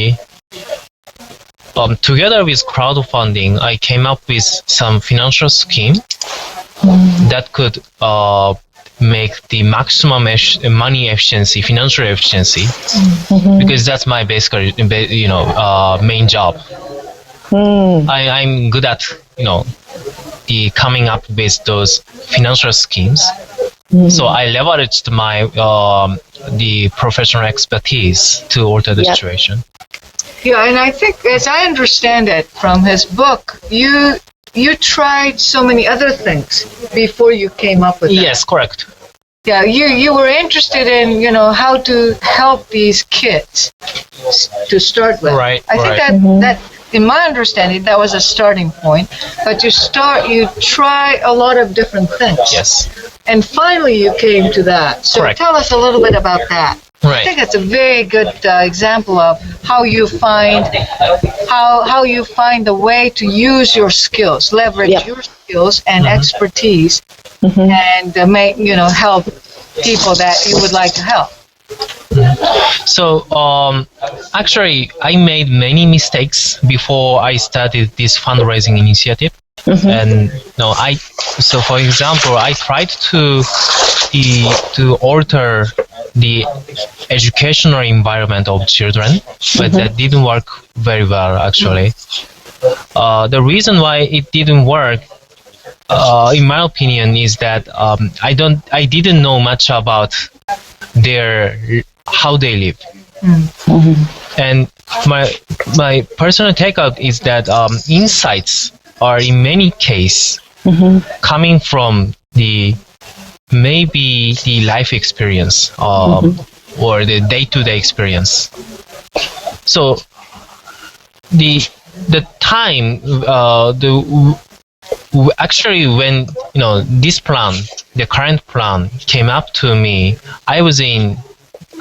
together with crowdfunding, I came up with some financial scheme that could make the maximum money efficiency, financial efficiency, because that's my basically main job. I'm good at the coming up with those financial schemes. So I leveraged my the professional expertise to alter the situation. Yeah, and I think, as I understand it from his book, you tried so many other things before you came up with that. Yes, correct. Yeah, you were interested in how to help these kids to start with. Right. I think that in my understanding that was a starting point. But you try a lot of different things. Yes. And finally you came to that. So correct. Tell us a little bit about that. Right. I think it's a very good example of how you find the way to use your skills, leverage your skills and expertise, and help people that you would like to help. So actually, I made many mistakes before I started this fundraising initiative. And no, so for example, I tried to alter the educational environment of children, but that didn't work very well actually. The reason why it didn't work, in my opinion, is that I didn't know much about how they live. And my personal takeout is that insights are in many cases coming from maybe the life experience or the day-to-day experience. So the time actually when this plan, the current plan came up to me, I was in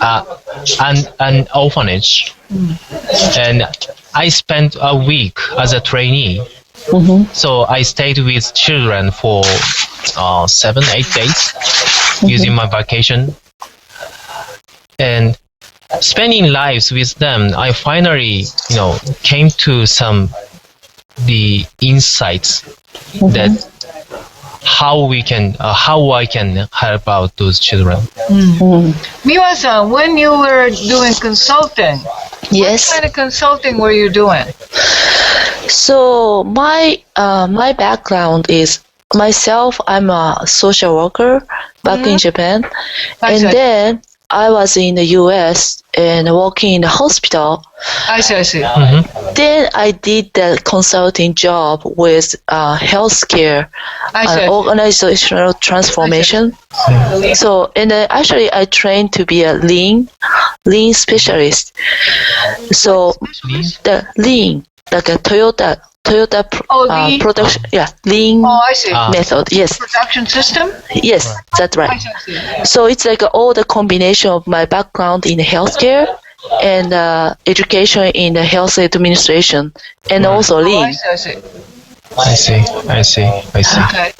an orphanage, and I spent a week as a trainee. So I stayed with children for 7-8 days using my vacation, and spending lives with them, I finally came to the insights that how I can help out those children. Miwa-san, when you were doing consulting, what kind of consulting were you doing? So my background is I'm a social worker back in Japan, and then I was in the US and working in the hospital. I see. Then I did the consulting job with healthcare and organizational transformation. So, and actually I trained to be a lean specialist. So the lean, like a Toyota production, lean method. Yes. Production system. Yes, that's right. So it's like all the combination of my background in healthcare and education in the health administration, and also lean. I see. Okay.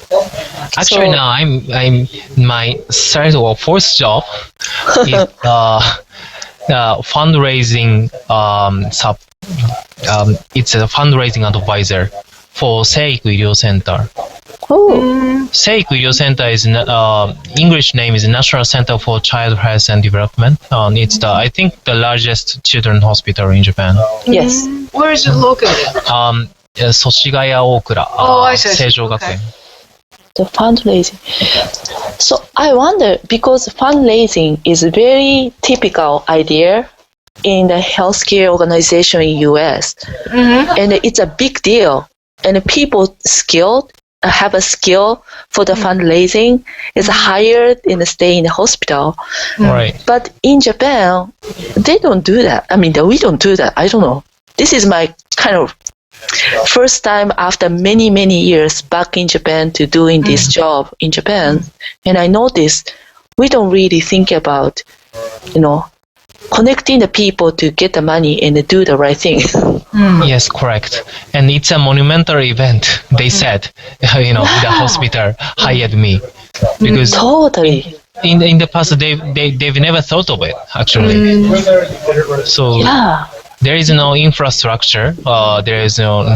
Actually, now I'm my third or fourth job is fundraising it's a fundraising advisor for Seiku医療 Center. Seiku医療 Center is English name is National Center for Child Health and Development. It's I think the largest children's hospital in Japan. Yes. Where is it located? 祖師ヶ谷大倉、成城学園。The fundraising. So I wonder, because fundraising is a very typical idea in the healthcare organization in US, and it's a big deal, and people have a skill for the fundraising is higher and stay in the hospital. Right. But in Japan, they don't do that. I mean, we don't do that. I don't know. This is my kind of first time after many years back in Japan to doing this job in Japan, and I noticed we don't really think about connecting the people to get the money and do the right thing. Yes, correct. And it's a monumental event, they said. The hospital hired me because totally in the past they've never thought of it actually. So there is no infrastructure. There is no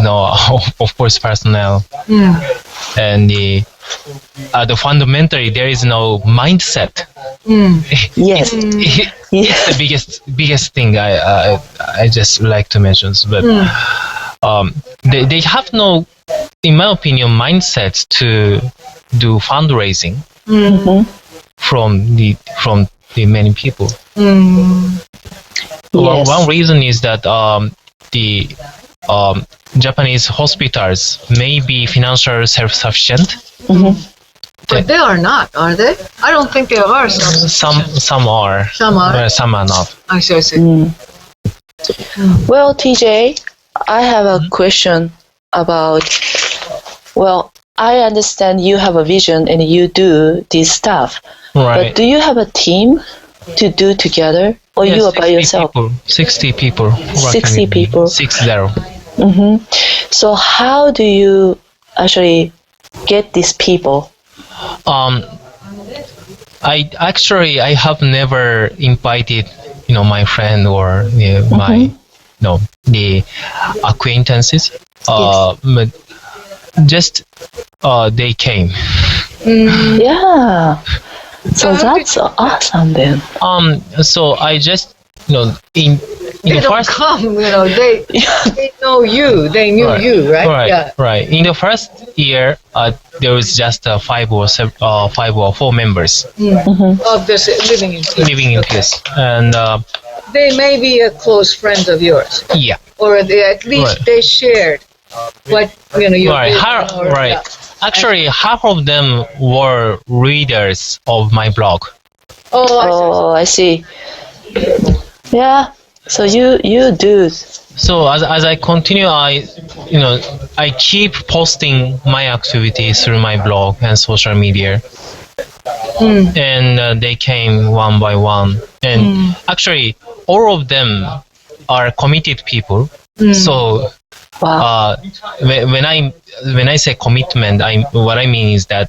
of course personnel, and the fundamentally there is no mindset. Yes, it's the biggest thing I just like to mention. But they have no, in my opinion, mindset to do fundraising from the many people. Yes. One reason is that the Japanese hospitals may be financially self-sufficient. But they are not, are they? I don't think they are. Some are. Some are. Some are not. I see. Well, TJ, I have a question about. Well, I understand you have a vision and you do this stuff. Right. But do you have a team to do together, or you are by yourself? 60 people. 60 people. 60. So how do you actually get these people? I have never invited my friend or my the acquaintances. But just they came. Yeah. So that's awesome then. So I just in They the don't first come, they know you, they knew you, right? Right, Yeah. right. In the first year, there was just 5 or 4 members Of this living in peace. living in peace, and They may be a close friend of yours, yeah, or at least Right. they shared what you right, did, or- right. Actually, half of them were readers of my blog. Oh, I see. Yeah. So you do. So as I continue, I keep posting my activities through my blog and social media, and they came one by one. And actually, all of them are committed people. So when I say commitment, what I mean is that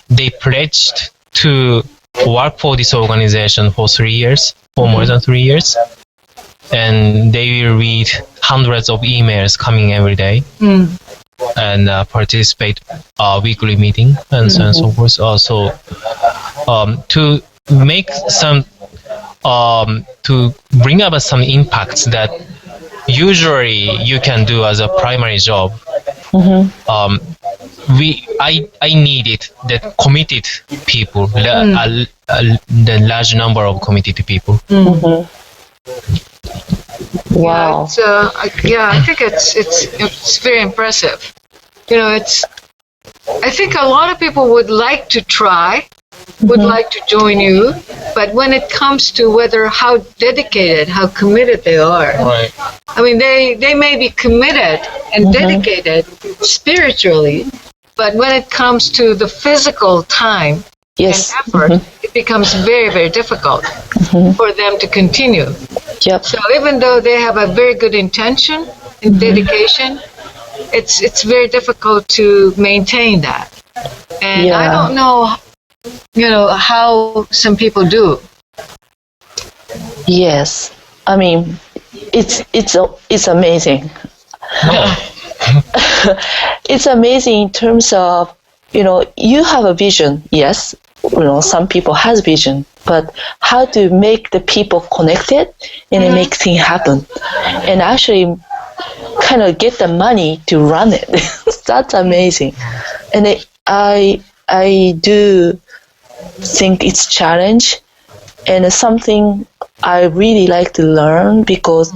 they pledged to work for this organization for 3 years, for more than 3 years, and they will read hundreds of emails coming every day and participate weekly meeting and so on and so forth. Also, to make some to bring about some impacts that usually you can do as a primary job. I needed that committed people, the large number of committed people. Wow. Yeah, I think it's very impressive. I think a lot of people would like to try, would like to join you, but when it comes to how dedicated, how committed they are, Right. I mean, they may be committed and dedicated spiritually, but when it comes to the physical time and effort, it becomes very, very difficult for them to continue. Yep. So even though they have a very good intention and dedication, it's very difficult to maintain that. And I don't know, how some people do. Yes. I mean, it's amazing. It's amazing in terms of, you have a vision, yes. Some people has vision, but how to make the people connected and make things happen, and actually kind of get the money to run it. That's amazing, and I do think it's challenge and something I really like to learn, because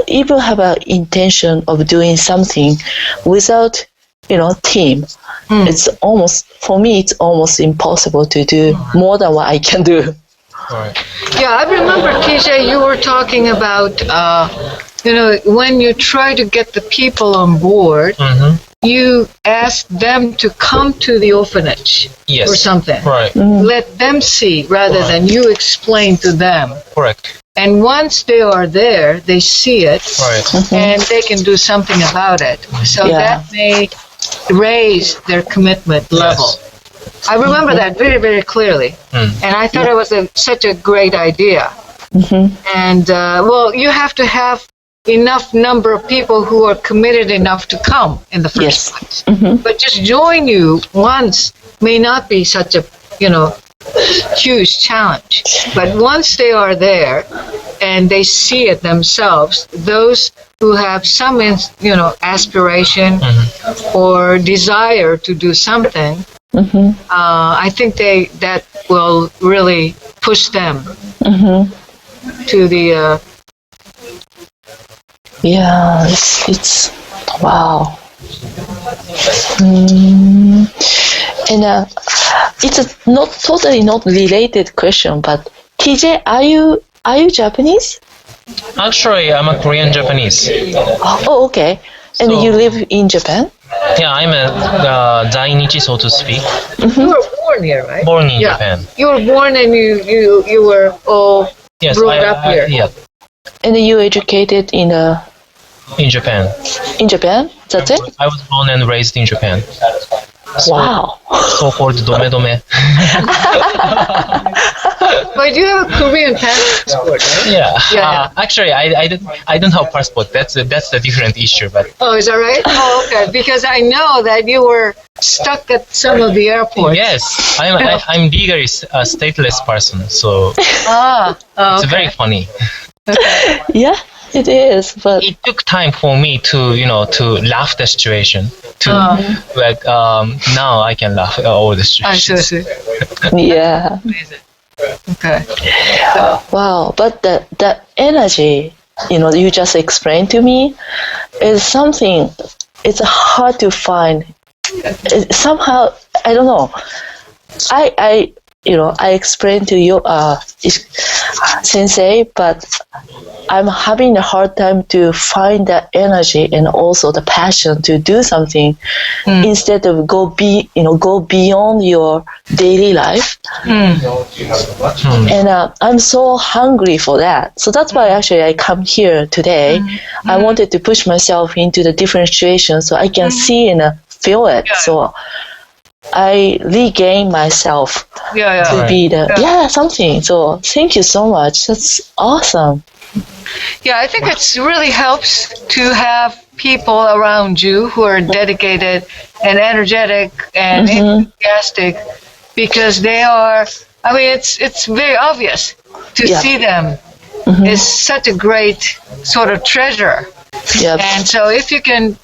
if you have an intention of doing something without team, it's almost, for me, it's almost impossible to do more than what I can do. Right. Yeah, I remember, TJ, you were talking about, when you try to get the people on board, you ask them to come to the orphanage or something. Right. Let them see rather than you explain to them. Correct. And once they are there, they see it, and they can do something about it. So that may raise their commitment level. I remember that very, very clearly. And I thought it was such a great idea. And, you have to have enough number of people who are committed enough to come in the first place. But just join you once may not be such a, huge challenge. But once they are there and they see it themselves, those who have some, aspiration or desire to do something, I think that will really push them to the. Yeah, it's wow. And it's a not totally not related question, but TJ, are you Japanese? Actually, I'm a Korean Japanese. Oh, okay. And you live in Japan? Yeah, I'm a Zainichi, so to speak. You were born here, right? Born in Japan. You were born and you were all brought up here. Yeah. And you educated in Japan. In Japan? That's it? I was born and raised in Japan. Wow. So-called dome-dome. But you have a Korean passport, right? Yeah. Yeah. Actually, I don't have passport. That's a different issue. But Oh, is that right? Oh, okay. Because I know that you were stuck at some of the airports. yes, I'm legally a stateless person. So Oh, it's okay. very funny. Yeah, it is. But It took time for me to to laugh the situation. Like now I can laugh at all the I situations. see. yeah. Okay. Wow. But the energy, you just explained to me, is something. It's hard to find. Somehow, I don't know. I explained to you, sensei, but I'm having a hard time to find that energy and also the passion to do something instead of go beyond your daily life. And I'm so hungry for that. So that's why actually I come here today. I wanted to push myself into the different situations so I can see and feel it. So I regain myself to be something. So thank you so much. That's awesome. Yeah, I think it really helps to have people around you who are dedicated and energetic and enthusiastic, because they are. I mean, it's very obvious to see them. Is such a great sort of treasure. And so if you can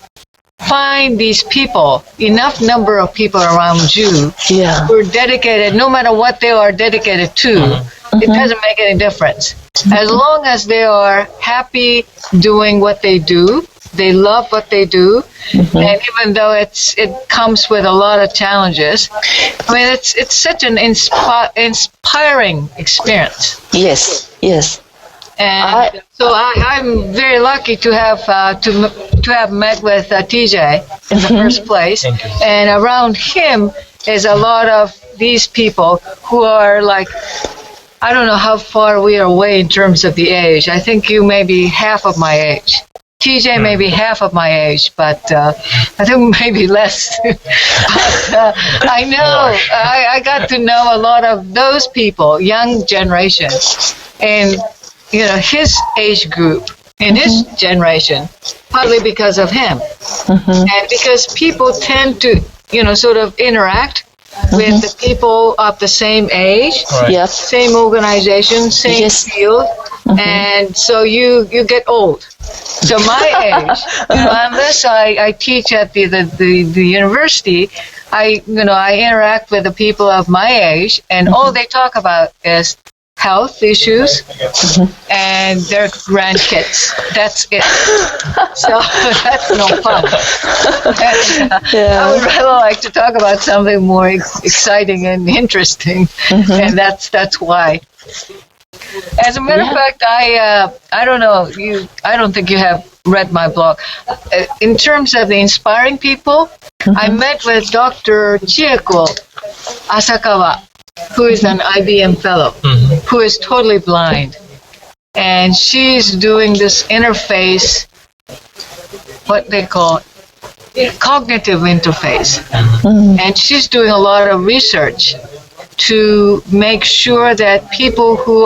find these people, enough number of people around you who are dedicated, no matter what they are dedicated to, it doesn't make any difference. As long as they are happy doing what they do, they love what they do, and even though it comes with a lot of challenges, I mean, it's such an inspiring experience. Yes. And so I'm very lucky to have met with TJ in the first place. And around him is a lot of these people who are like, I don't know how far we are away in terms of the age. I think you may be half of my age. TJ may be half of my age, but I think maybe less. But I know, I got to know a lot of those people, young generation, and his age group in his generation, partly because of him. And because people tend to, sort of interact with the people of the same age, same organization, same field, and so you get old. So my age, unless I teach at the university, I interact with the people of my age, and all they talk about is health issues and their grandkids. That's it. So that's no fun. I would rather like to talk about something more exciting and interesting, and that's why. As a matter of fact, I don't know, I don't think you have read my blog. In terms of the inspiring people, I met with Dr. Chieko Asakawa, who is an IBM fellow, who is totally blind. And she's doing this interface, what they call cognitive interface. And she's doing a lot of research to make sure that people who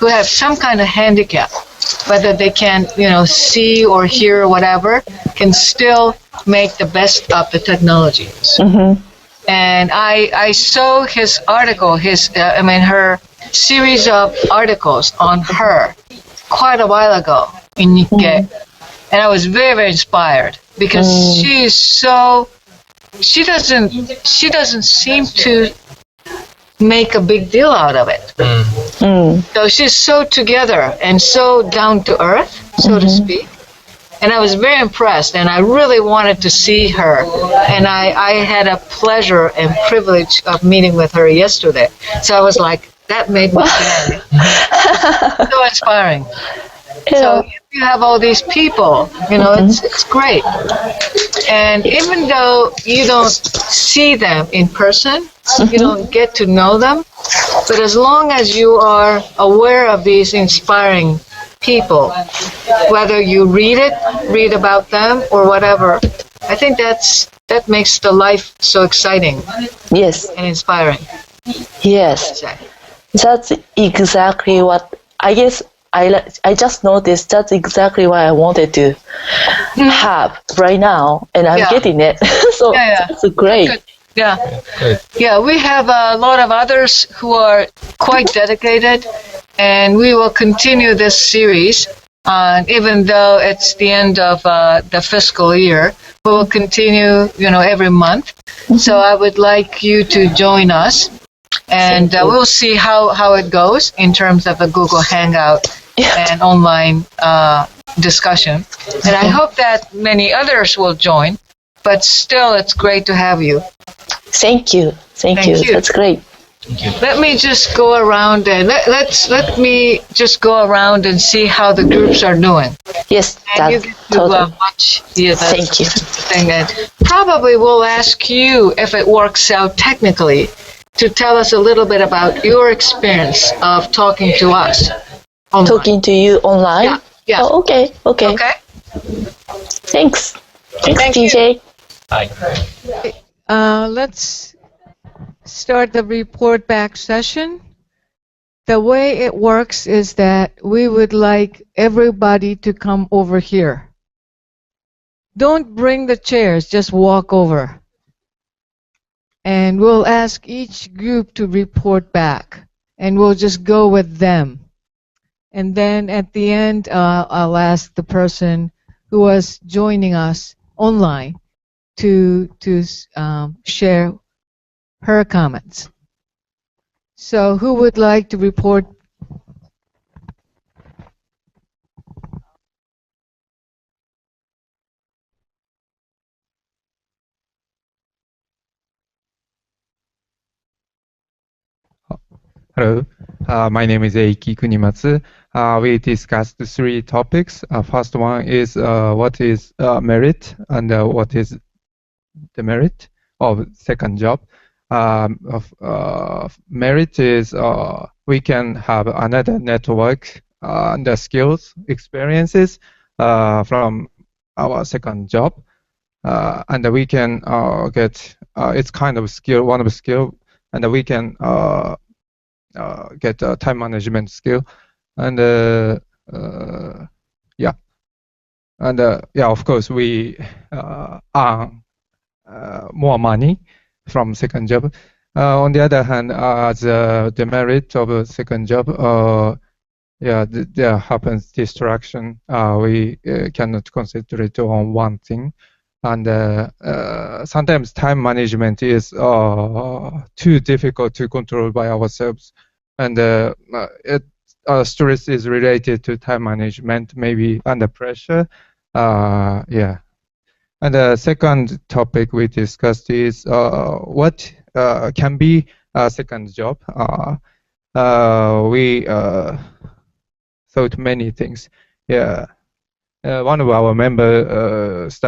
have some kind of handicap, whether they can, see or hear or whatever, can still make the best of the technology. And I saw his article, her series of articles on her quite a while ago in Nikkei. And I was very, very inspired because she doesn't seem to make a big deal out of it. So she's so together and so down to earth, so to speak. And I was very impressed, and I really wanted to see her. And I had a pleasure and privilege of meeting with her yesterday. So I was like, that made my day. So inspiring. So if you have all these people, it's great. And even though you don't see them in person, you don't get to know them, but as long as you are aware of these inspiring people, whether you read about them or whatever, I think that makes the life so exciting. Yes. And inspiring. Yes. That's exactly what I guess I just noticed. That's exactly what I wanted to have right now, and I'm getting it. So that's great. Good. Yeah, we have a lot of others who are quite dedicated, and we will continue this series. Even though it's the end of the fiscal year, we will continue, every month. So I would like you to join us, and we'll see how it goes in terms of the Google Hangout and online discussion. And I hope that many others will join, but still it's great to have you. Thank you. Thank you. That's great. Let me just go around and let me just go around and see how the groups are doing. Yes, and you get to watch Thank you. Thing. And probably we'll ask you, if it works out technically, to tell us a little bit about your experience of talking to us. Online. Talking to you online? Yeah. Oh, okay. Thanks. Thanks, DJ. Bye. Let's start the report back session. The way it works is that we would like everybody to come over here. Don't bring the chairs, just walk over. And we'll ask each group to report back, and we'll just go with them. And then at the end, I'll ask the person who was joining us online to share her comments. So who would like to report? Hello, my name is Eiki Kunimatsu. We discussed 3 topics. First one is what is merit and what is the merit of second job. Merit is we can have another network and the skills, experiences from our second job, and we can get it's kind of skill, one of the skill, and we can get a time management skill, and of course we earn more money from second job. On the other hand, the demerit of a second job, there happens distraction. We cannot concentrate on one thing, and sometimes time management is too difficult to control by ourselves, and stress is related to time management, maybe under pressure. And the second topic we discussed is what can be a second job. We thought many things. One of our members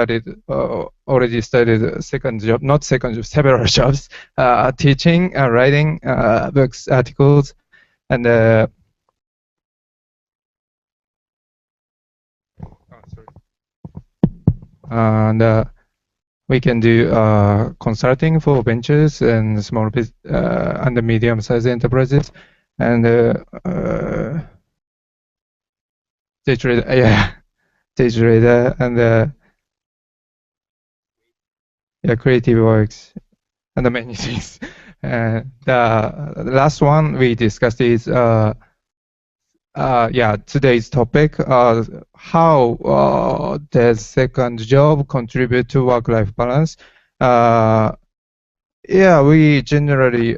already studied second job, not second job, several jobs, teaching, writing books, articles, and we can do consulting for ventures and small and medium-sized enterprises, and day trader, and creative works, and many things. The last one we discussed is today's topic, how does second job contribute to work-life balance? We generally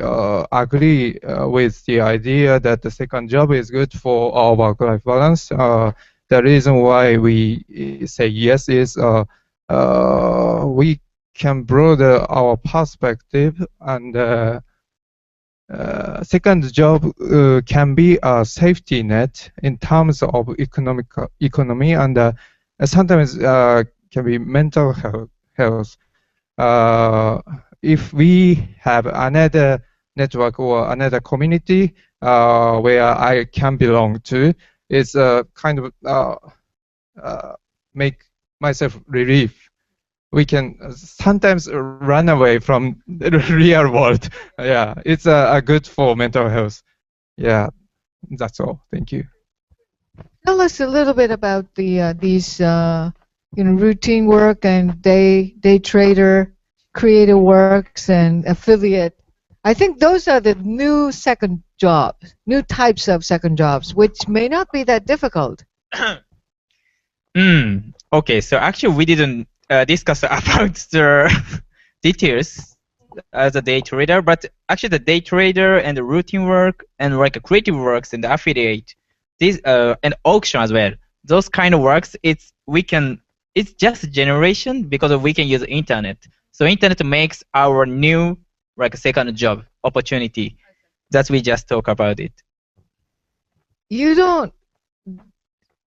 agree with the idea that the second job is good for our work-life balance. The reason why we say yes is we can broaden our perspective, and second job can be a safety net in terms of economy, and sometimes can be mental health. If we have another network or another community where I can belong to, it's kind of make myself relief. we can sometimes run away from the real world. Yeah, it's a good for mental health. Yeah, that's all. Thank you. Tell us a little bit about these routine work and day trader, creative works, and affiliate. I think those are the new second jobs, new types of second jobs, which may not be that difficult. Okay, so actually we didn't discuss about the details as a day trader, but actually the day trader and the routine work and like a creative works and the affiliate, these and auction as well. Those kind of works, it's just a generation because we can use internet. So internet makes our new like a second job opportunity. That we just talk about it.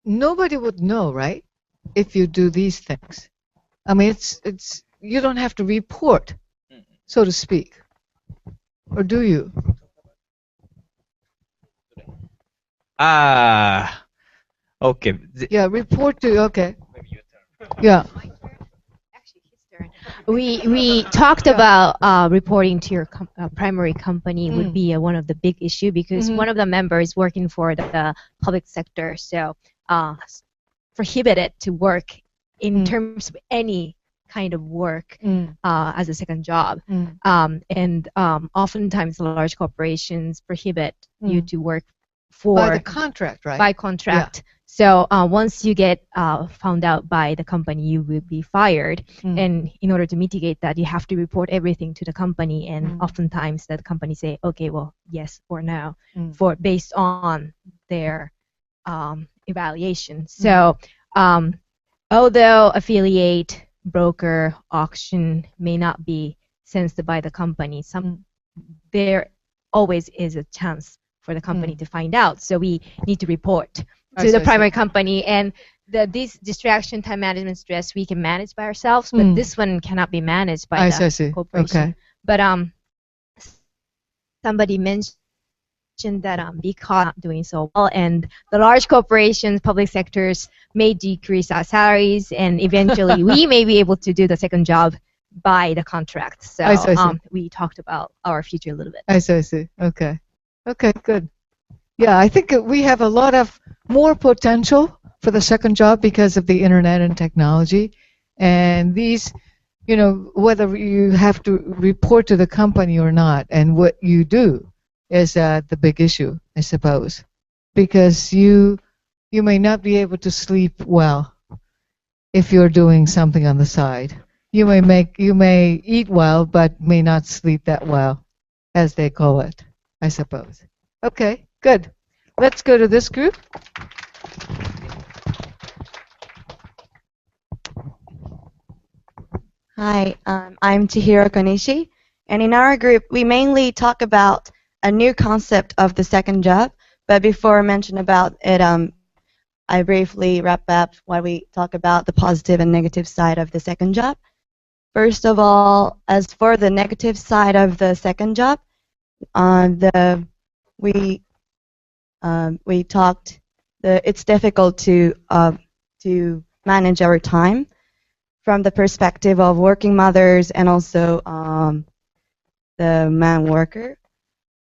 Nobody would know, right? If you do these things. I mean, it's you don't have to report, so to speak. Or do you? Okay. Yeah, report to, okay. Yeah. We talked about reporting to your primary company would be one of the big issue because one of the members working for the public sector, so prohibited to work in terms of any kind of work as a second job. And oftentimes large corporations prohibit you to work for by the contract, right? By contract. Yeah. So once you get found out by the company, you will be fired. And in order to mitigate that, you have to report everything to the company. And oftentimes that company say, okay, well, yes or no, for based on their evaluation. So although affiliate, broker, auction may not be sensed by the company, there always is a chance for the company to find out. So we need to report to the primary company, and this distraction, time management, stress we can manage by ourselves, but this one cannot be managed by the corporation. Okay. But somebody mentioned that because not doing so well, and the large corporations, public sectors may decrease our salaries, and eventually we may be able to do the second job by the contract. So we talked about our future a little bit. I see. Okay. Okay, good. Yeah, I think we have a lot of more potential for the second job because of the internet and technology. And these, whether you have to report to the company or not, and what you do is the big issue, I suppose. Because you may not be able to sleep well if you're doing something on the side. You may eat well, but may not sleep that well, as they call it, I suppose. Okay, good. Let's go to this group. Hi, I'm Chihiro Konishi, and in our group, we mainly talk about a new concept of the second job. But before I mention about it, I briefly wrap up what we talk about the positive and negative side of the second job. First of all, as for the negative side of the second job, we talked it's difficult to manage our time from the perspective of working mothers and also the man worker.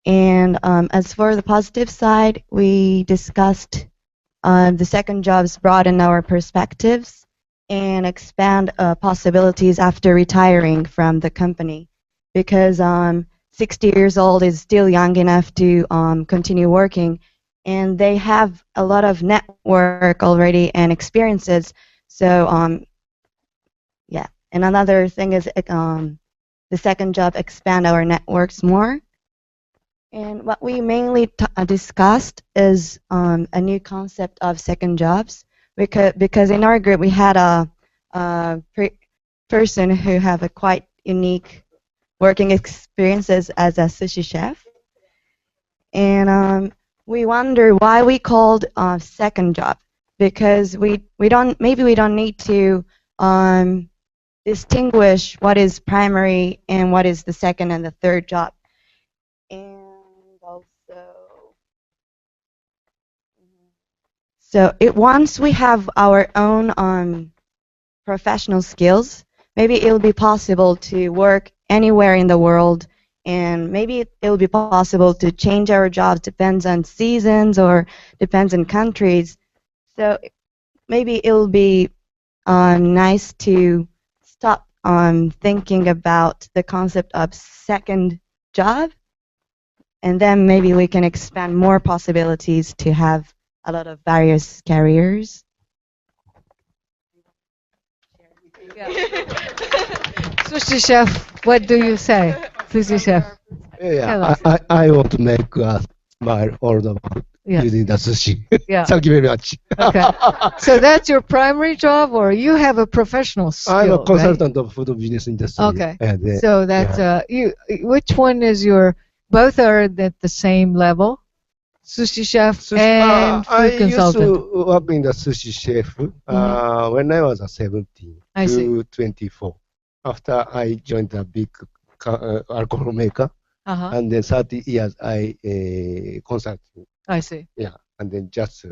And as for the positive side, we discussed the second jobs broaden our perspectives and expand possibilities after retiring from the company, because 60 years old is still young enough to continue working, and they have a lot of network already and experiences. So yeah, and another thing is the second job expand our networks more. And what we mainly discussed is a new concept of second jobs, because in our group we had a person who have a quite unique working experiences as a sushi chef, and we wonder why we called second job, because we don't need to distinguish what is primary and what is the second and the third job. And so once we have our own professional skills, maybe it'll be possible to work anywhere in the world, and maybe it'll be possible to change our jobs, depends on seasons or depends on countries. So maybe it'll be nice to stop thinking about the concept of second job, and then maybe we can expand more possibilities to have a lot of various careers. Sushi chef, what do you say? Sushi chef. Yeah, I want to make a smile all the world using the sushi. Yeah. Thank you very much. Okay. So that's your primary job, or you have a professional skill? I'm a consultant right? of food business industry. Okay. And, So that's you. Which one is your? Both are at the same level, sushi chef and food consultant. I used to work in the sushi chef when I was 17 to 24. After I joined a big alcohol maker, and then 30 years I consulted. I see. Yeah, and then just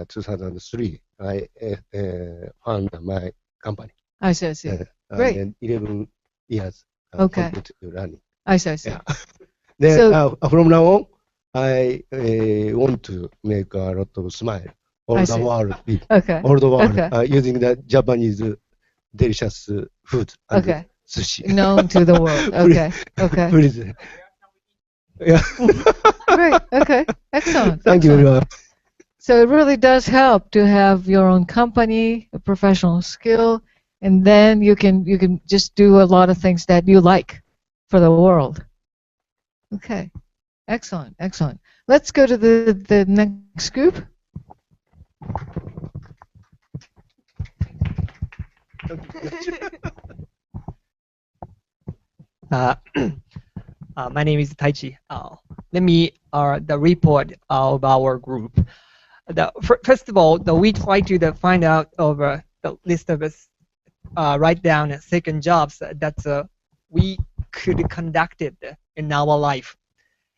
2003 I found my company. I see. I see. Great. And then 11 years completely running. I see. I see. Yeah. Then from now on, I want to make a lot of smile all the world. Okay. All the world using the Japanese delicious food and sushi. Known to the world. Okay. Okay. Please. Yeah. Great. Okay. Excellent. Thank you very much. So it really does help to have your own company, a professional skill, and then you can just do a lot of things that you like for the world. Okay. Excellent. Excellent. Let's go to the next group. My name is Taichi. Let me the report of our group. First of all, we try to find out over the list of us, write down second jobs that we could conduct it in our life.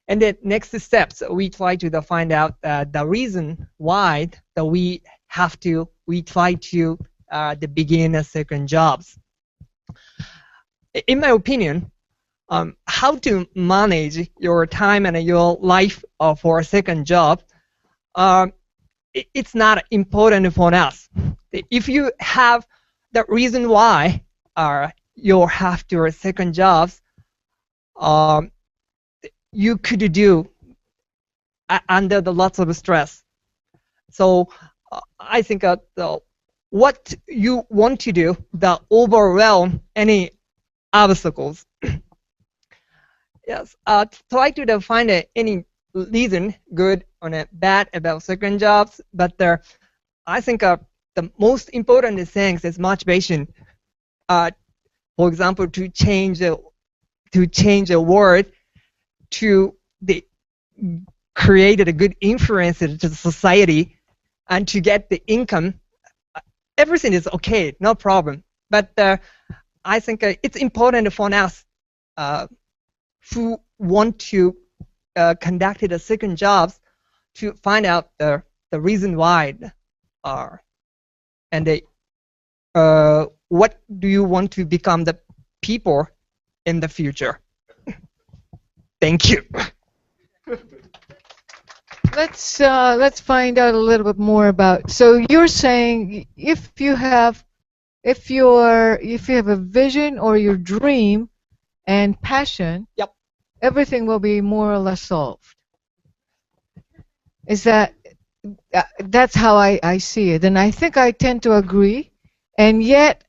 And then next steps, we try to find out the reason why we try to begin a second jobs. In my opinion, how to manage your time and your life for a second job, it's not important for us. If you have the reason why you have your second jobs, you could do under the lots of stress. So I think what you want to do that overwhelm any obstacles. Yes, try to find any reason, good or bad, about second jobs. But I think the most important thing is motivation. For example, to change a word to create a good influence to the society and to get the income. Everything is okay, no problem. But I think it's important for us who want to conduct a second jobs to find out the reason why and what do you want to become the people in the future. Thank you. Let's find out a little bit more about. So you're saying if you have a vision or your dream and passion, yep, everything will be more or less solved. Is that's how I see it, and I think I tend to agree. And yet,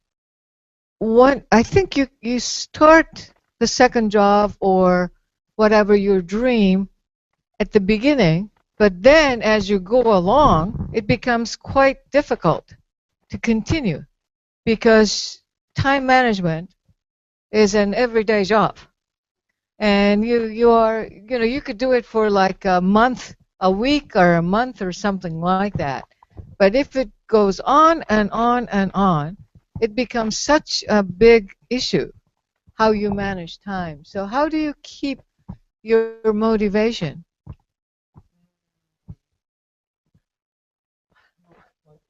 I think you start the second job or whatever your dream at the beginning, but then as you go along, it becomes quite difficult to continue because time management is an everyday job, and you could do it for like a month, a week, or a month, or something like that. But if it goes on and on and on, it becomes such a big issue how you manage time. So how do you keep your motivation?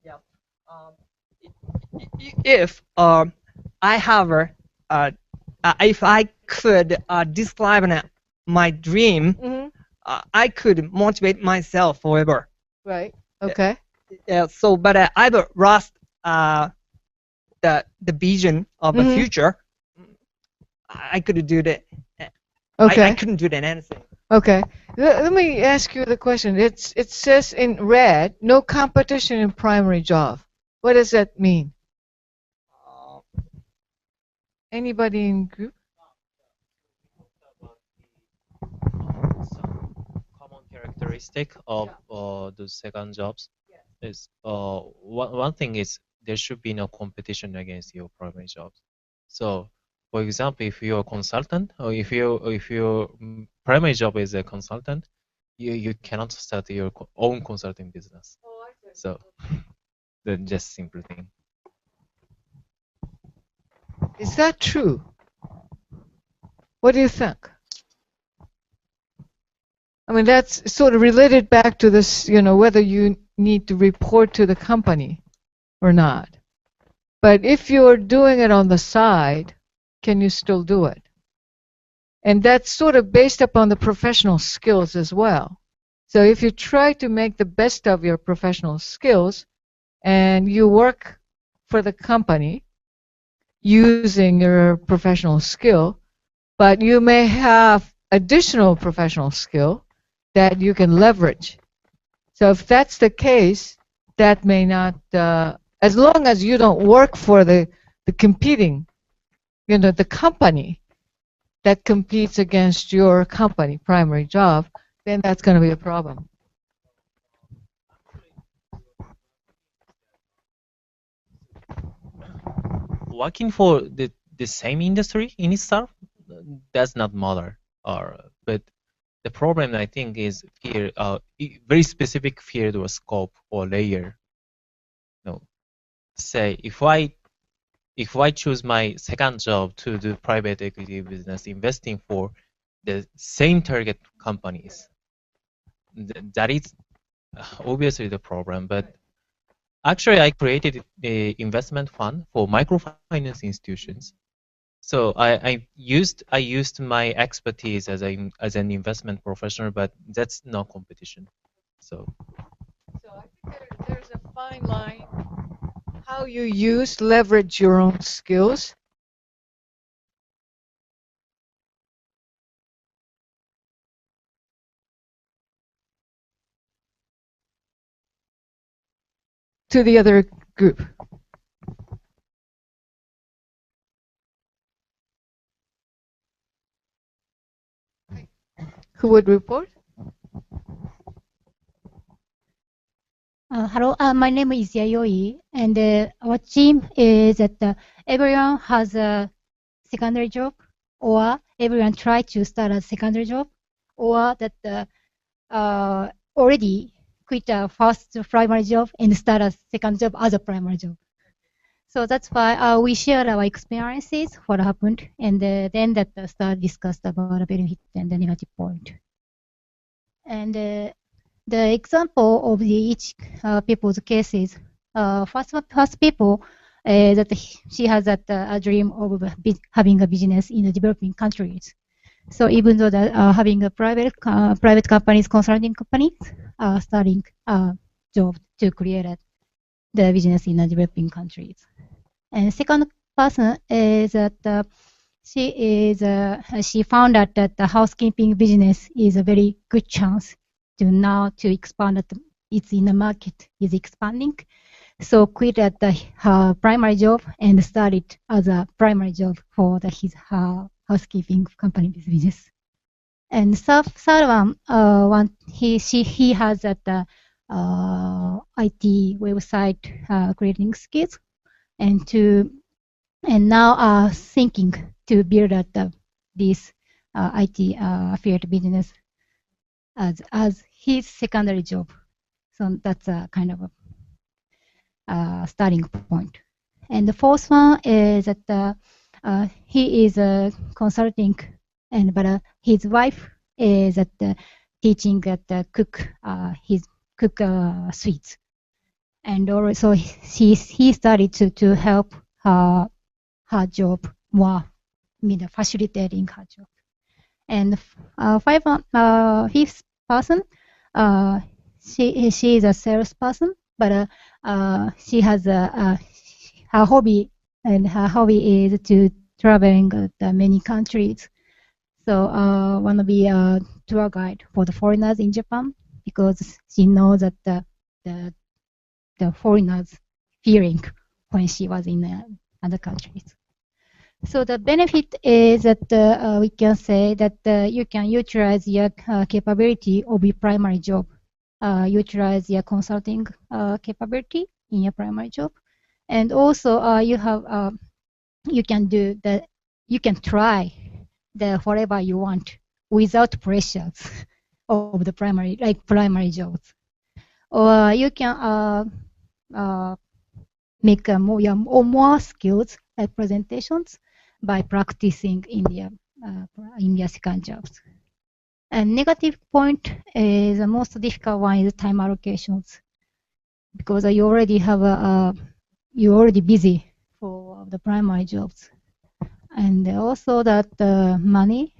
Yeah. If I have if I could describe my dream, I could motivate myself forever. Right. Okay. So, but I've lost the vision of the future. I couldn't do that. Okay. I couldn't do that anything. Okay. Let me ask you the question. It says in red, no competition in primary job. What does that mean? Anybody in group? Some common characteristic of the second jobs is one thing is there should be no competition against your primary jobs. So, for example, if you're a consultant or if your primary job is a consultant, you cannot start your own consulting business. So, that's just simple thing. Is that true? What do you think? I mean, that's sort of related back to this, whether you need to report to the company or not. But if you're doing it on the side, can you still do it? And that's sort of based upon the professional skills as well. So if you try to make the best of your professional skills and you work for the company using your professional skill, but you may have additional professional skill that you can leverage. So if that's the case, that may not, as long as you don't work for the competing, the company that competes against your company primary job, then that's going to be a problem. Working for the same industry in itself does not matter. But the problem I think is here very specific field or scope or layer. Say if I choose my second job to do private equity business investing for the same target companies, that is obviously the problem. But actually, I created a investment fund for microfinance institutions. So I used my expertise as an investment professional, but that's no competition. So I think there's a fine line how you leverage your own skills. To the other group. Who would report? Hello, my name is Yayoi, and our team is that everyone has a secondary job, or everyone try to start a secondary job, or that already quit a first primary job and start a second job as a primary job. So that's why we share our experiences, what happened, and then that start discussed about the benefit and the negative point. And the example of each people's cases, first people that she has a dream of having a business in the developing countries. So even though that having a private companies, consulting companies, starting a job to create the business in the developing countries. And second person is that she found out that the housekeeping business is a very good chance to expand it. It's in the market, is expanding. So quit at her primary job and started as a primary job for his housekeeping company business. And third one, he has that IT website creating skills, and now thinking to build this IT affiliate business as his secondary job. So that's a kind of a starting point. And the fourth one is that he is consulting, but his wife is teaching cook sweets, and also he started to help her job more facilitating her job. And fifth person, she is a salesperson, but she has her hobby, and her hobby is to traveling many countries. So want to be a tour guide for the foreigners in Japan, because she knows that the foreigners feeling when she was in other countries. So the benefit is that we can say that you can utilize your capability of your primary job, utilize your consulting capability in your primary job, and also you have you can do the you can try the whatever you want without pressures of the primary jobs, or you can make more skills like presentations by practicing in their second jobs. And negative point is the most difficult one is time allocations, because you already have you're already busy for the primary jobs, and also that money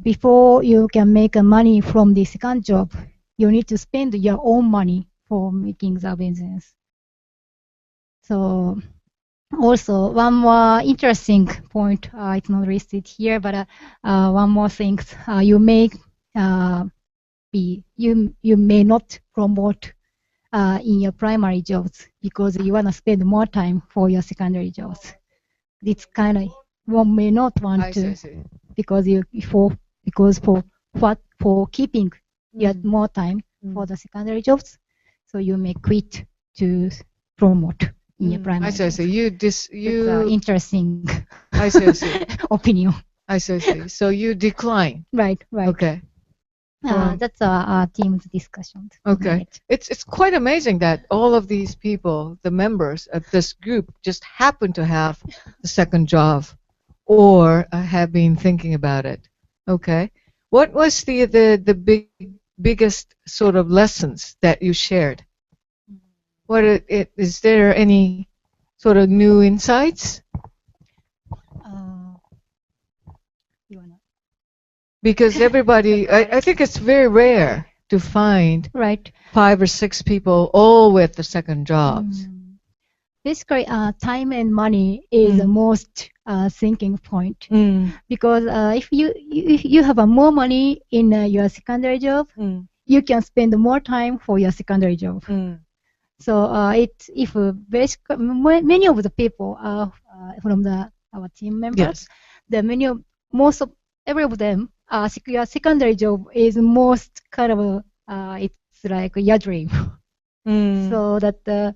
before you can make money from the second job, you need to spend your own money for making the business. So also, one more interesting point, it's not listed here, but one more thing, you may you may not promote in your primary jobs because you want to spend more time for your secondary jobs. It's kind of one may not want to because for keeping you have more time for the secondary jobs, so you may quit to promote in your primary. I see. You interesting. I see. Opinion. I see. So you decline. Right. Okay. That's our team's discussion. Okay. It's quite amazing that all of these people, the members of this group, just happen to have the second job or have been thinking about it. Okay. What was the biggest sort of lessons that you shared? Is there any sort of new insights? Because everybody, I think it's very rare to find 5 or 6 people all with the second jobs. Basically, time and money is the most thinking point. Because if you have more money in your secondary job, you can spend more time for your secondary job. So many of the people from our team members, most of every of them, your secondary job is most kind of it's like your dream. So that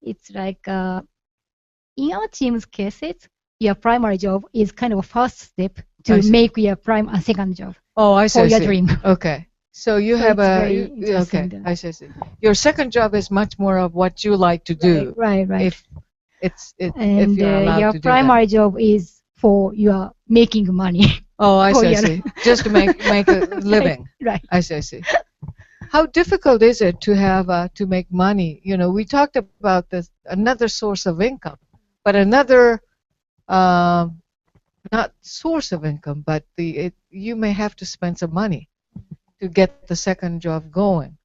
it's like in our team's cases, your primary job is kind of a first step to make your second job. Oh, I see. For your dream. Okay. So you have okay. I see. Your second job is much more of what you like to do. Right. If you're allowed your to do primary job is for your making money. Oh, I see. Just to make a living. Right. I see. How difficult is it to have to make money? You know, we talked about this another source of income, but another not source of income, but you may have to spend some money to get the second job going,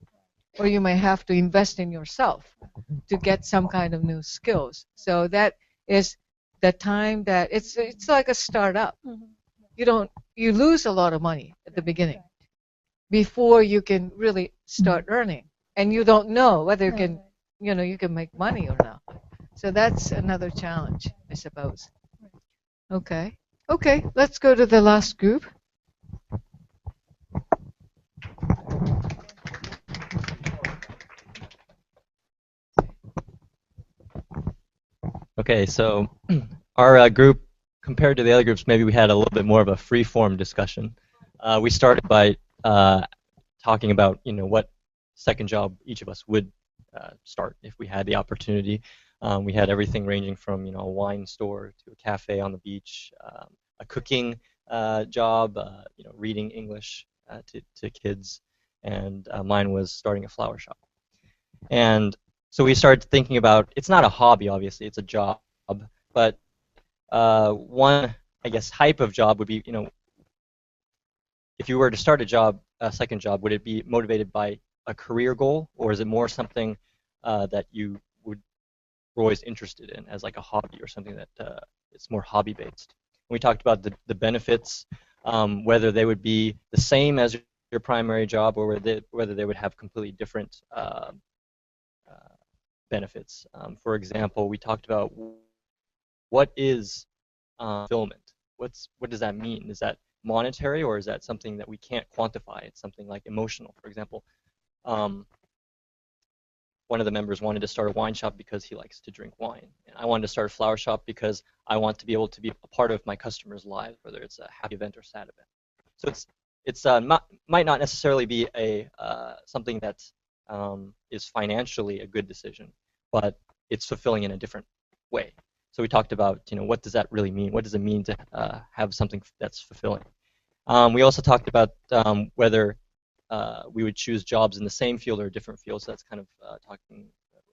or you may have to invest in yourself to get some kind of new skills. So that is the time that it's like a startup. You lose a lot of money at the beginning before you can really start earning, and you don't know whether you can make money or not. So that's another challenge, I suppose. Okay, let's go to the last group. Okay, so our group, compared to the other groups, maybe we had a little bit more of a free-form discussion. We started by talking about, what second job each of us would start if we had the opportunity. We had everything ranging from, a wine store to a cafe on the beach, a cooking job, reading English to kids, and mine was starting a flower shop. And so we started thinking about, it's not a hobby, obviously, it's a job, but one I guess, type of job would be, if you were to start a second job, would it be motivated by a career goal, or is it more something that you were always interested in as like a hobby or something that it's more hobby based? We talked about the benefits, whether they would be the same as your primary job or whether they would have completely different benefits. For example, we talked about what is fulfillment. What does that mean? Is that monetary, or is that something that we can't quantify? It's something like emotional. For example, one of the members wanted to start a wine shop because he likes to drink wine, and I wanted to start a flower shop because I want to be able to be a part of my customers' lives, whether it's a happy event or sad event. So it's might not necessarily be a something that is financially a good decision, but it's fulfilling in a different way. So we talked about, what does that really mean? What does it mean to have something that's fulfilling? We also talked about whether we would choose jobs in the same field or a different field. So that's kind of talking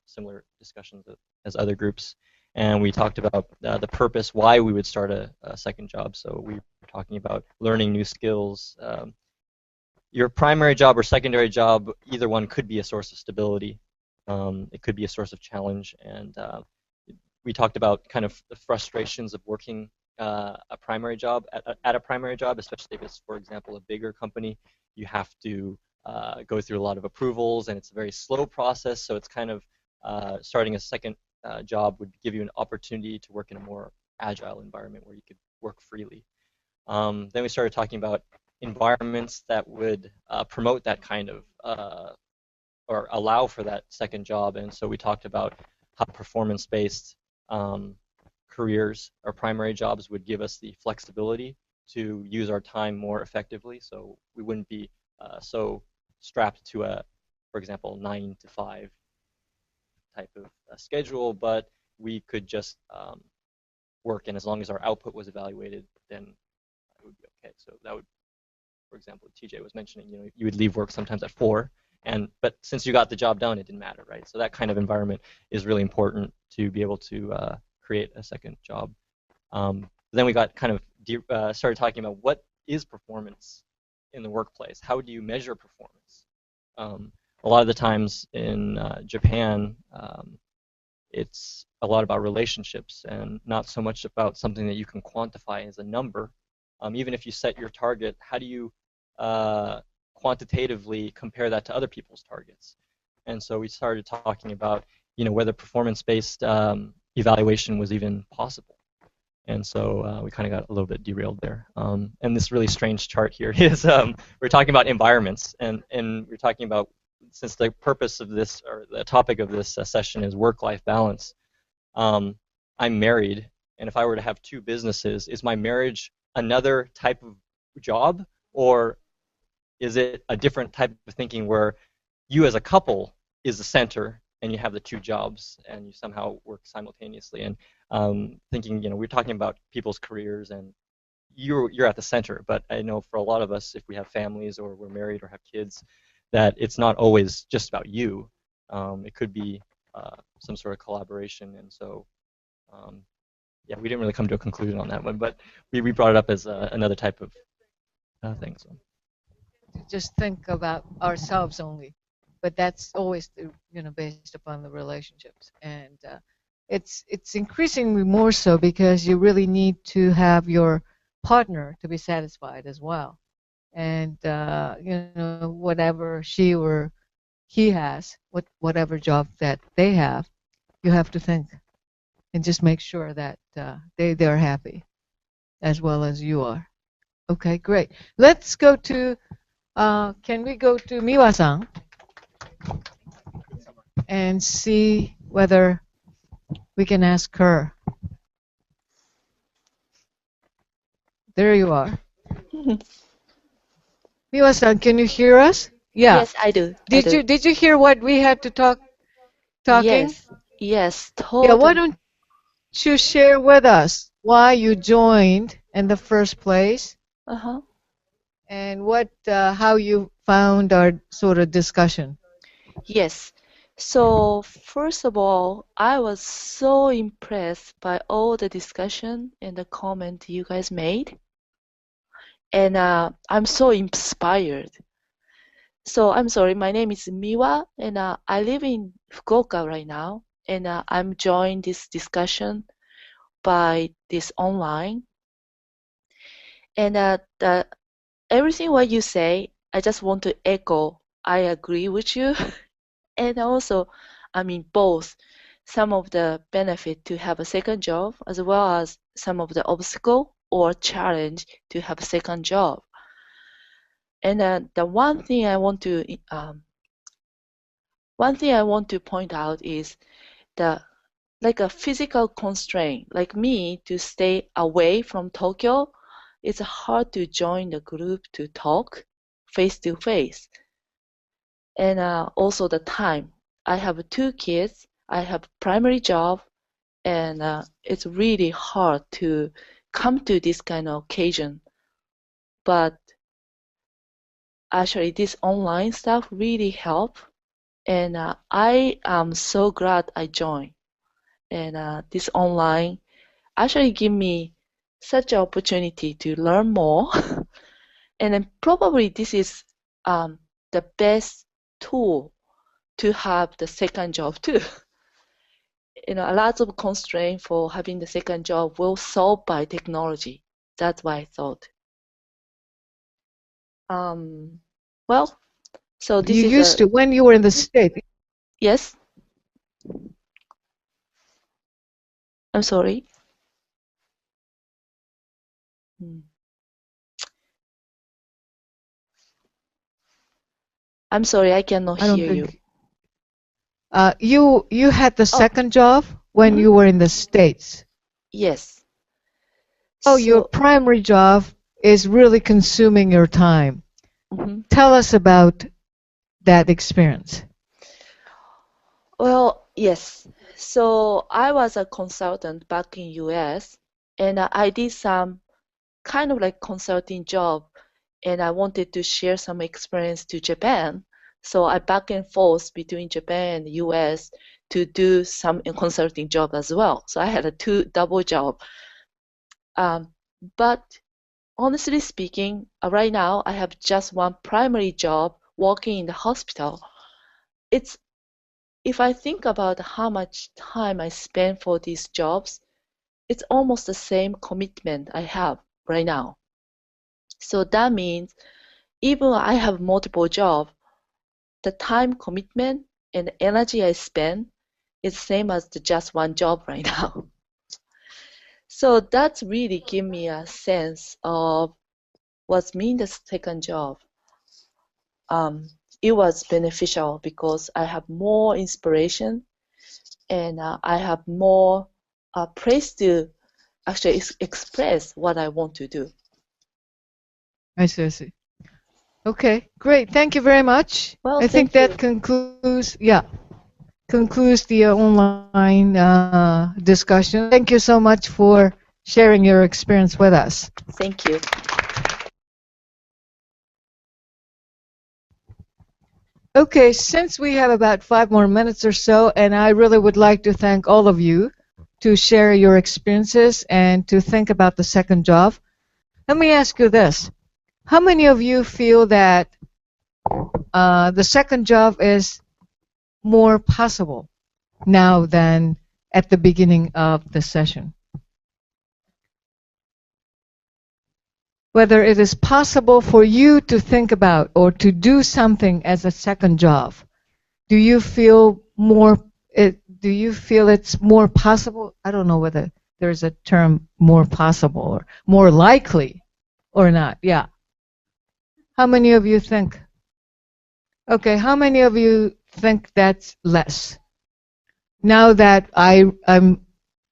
similar discussions as other groups. And we talked about the purpose, why we would start a second job. So we were talking about learning new skills. Your primary job or secondary job, either one could be a source of stability. It could be a source of challenge. And we talked about kind of the frustrations of working a primary job at a primary job, especially if it's, for example, a bigger company. You have to go through a lot of approvals, and it's a very slow process. So it's kind of starting a second job would give you an opportunity to work in a more agile environment where you could work freely. Then we started talking about environments that would promote that kind of or allow for that second job. And so we talked about how performance-based careers or primary jobs would give us the flexibility to use our time more effectively, so we wouldn't be so strapped to for example, 9 to 5 type of schedule, but we could just work, and as long as our output was evaluated, then it would be okay. So that would, for example, TJ was mentioning, you would leave work sometimes at 4, but since you got the job done, it didn't matter, right? So that kind of environment is really important to be able to create a second job. Then we got kind of started talking about what is performance in the workplace. How do you measure performance? A lot of the times in Japan, it's a lot about relationships and not so much about something that you can quantify as a number. Even if you set your target, how do you quantitatively compare that to other people's targets? And so we started talking about, whether performance-based evaluation was even possible. And so we kind of got a little bit derailed there. And this really strange chart here is we're talking about environments, and we're talking about, since the purpose of this, or the topic of this session is work-life balance, I'm married, and if I were to have 2 businesses, is my marriage another type of job, or is it a different type of thinking where you as a couple is the center and you have the 2 jobs and you somehow work simultaneously? And thinking, we're talking about people's careers and you're at the center, but I know for a lot of us, if we have families or we're married or have kids, that it's not always just about you. It could be some sort of collaboration, and so yeah, we didn't really come to a conclusion on that one, but we brought it up as another type of thing. So just think about ourselves only, but that's always based upon the relationships, and it's increasingly more so because you really need to have your partner to be satisfied as well, and whatever she or he has, whatever job that they have, you have to think and just make sure that they're happy as well as you are. Okay, great. Let's go to can we go to Miwa-san and see whether we can ask her. There you are. Miwa-san, can you hear us? Yeah. Yes, I do. Did you hear what we had to talking? Yes, totally. Yeah, why don't you share with us why you joined in the first place? Uh-huh. And how you found our sort of discussion. Yes. So first of all, I was so impressed by all the discussion and the comment you guys made, and I'm so inspired. So I'm sorry, my name is Miwa, and I live in Fukuoka right now, and I'm joining this discussion by this online. And everything what you say, I just want to echo. I agree with you, and also, I mean both. Some of the benefit to have a second job, as well as some of the obstacle or challenge to have a second job. And the one thing I want to point out is the like a physical constraint. Like me, to stay away from Tokyo, it's hard to join the group to talk face to face. And also the time. I have 2 kids. I have primary job, and it's really hard to come to this kind of occasion. But actually, this online stuff really help, and I am so glad I joined. And this online actually give me such an opportunity to learn more, and then probably this is the best tool to have the second job too. A lot of constraint for having the second job will solve by technology. That's what I thought. Well, so this You is used to when you were in the States. Yes. I'm sorry. I'm sorry, I cannot I don't hear you. You had the second job when you were in the States. Yes. Oh, your primary job is really consuming your time. Tell us about that experience. Well, yes. So I was a consultant back in US, and I did some kind of like consulting job, and I wanted to share some experience to Japan. So I back and forth between Japan and the US to do some consulting job as well. So I had a 2 double job. But honestly speaking, right now I have just one primary job working in the hospital. If I think about how much time I spend for these jobs, it's almost the same commitment I have right now. So that means even I have multiple jobs, the time commitment and the energy I spend is same as the just one job right now. So that's really give me a sense of what's mean the second job. It was beneficial because I have more inspiration, and I have more place to actually express what I want to do. I see. Okay, great. Thank you very much. Well, I think that concludes the online discussion. Thank you so much for sharing your experience with us. Thank you. Okay, since we have about 5 more minutes or so, and I really would like to thank all of you to share your experiences and to think about the second job, let me ask you this. How many of you feel that the second job is more possible now than at the beginning of the session? Whether it is possible for you to think about or to do something as a second job, do you feel it's more possible? I don't know whether there's a term more possible or more likely or not. Yeah. How many of you think? Okay, how many of you think that's less? Now that I'm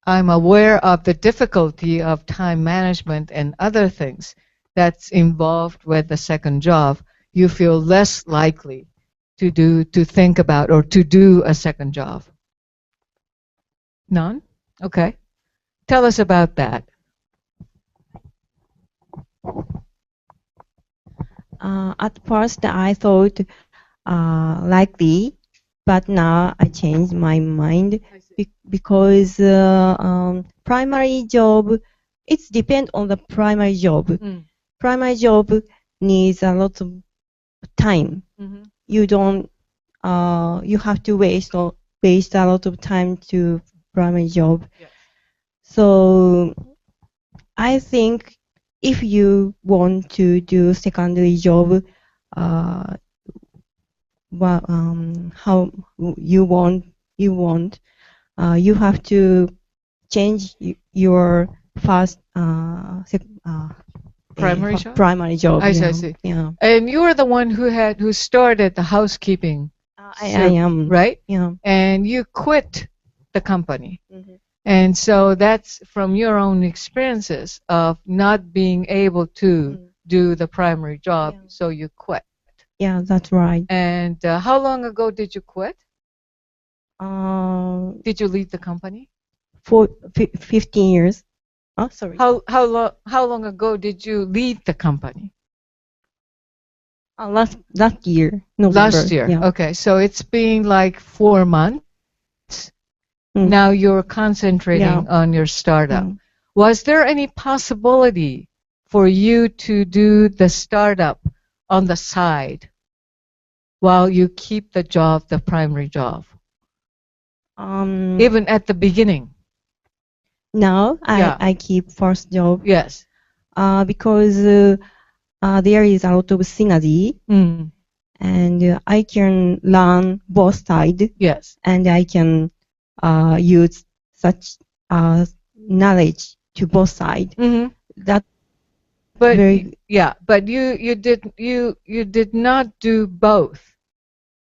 aware of the difficulty of time management and other things that's involved with the second job, you feel less likely to think about or to do a second job. None? Okay. Tell us about that. At first, I thought likely, but now I changed my mind because primary job, it's depend on the primary job. Primary job needs a lot of time. You don't, you have to waste a lot of time to primary job. So I think if you want to do secondary job, how you have to change your first Primary job? primary job. I yeah. see. Yeah. And you were the one who started the housekeeping. I am. Right? Yeah. And you quit the company. And so that's from your own experiences of not being able to do the primary job, so you quit. Yeah, that's right. And how long ago did you quit? Did you leave the company? For 15 years. Oh, sorry. How long ago did you leave the company? Last year. November. Last year. Yeah. Okay, so it's been like 4 months. Now you're concentrating on your startup. Was there any possibility for you to do the startup on the side while you keep the job, the primary job? Even at the beginning? Now I keep first job. Yes. Because there is a lot of synergy. And I can learn both sides. Yes. And I can use such knowledge to both sides. That But very, but you did not do both.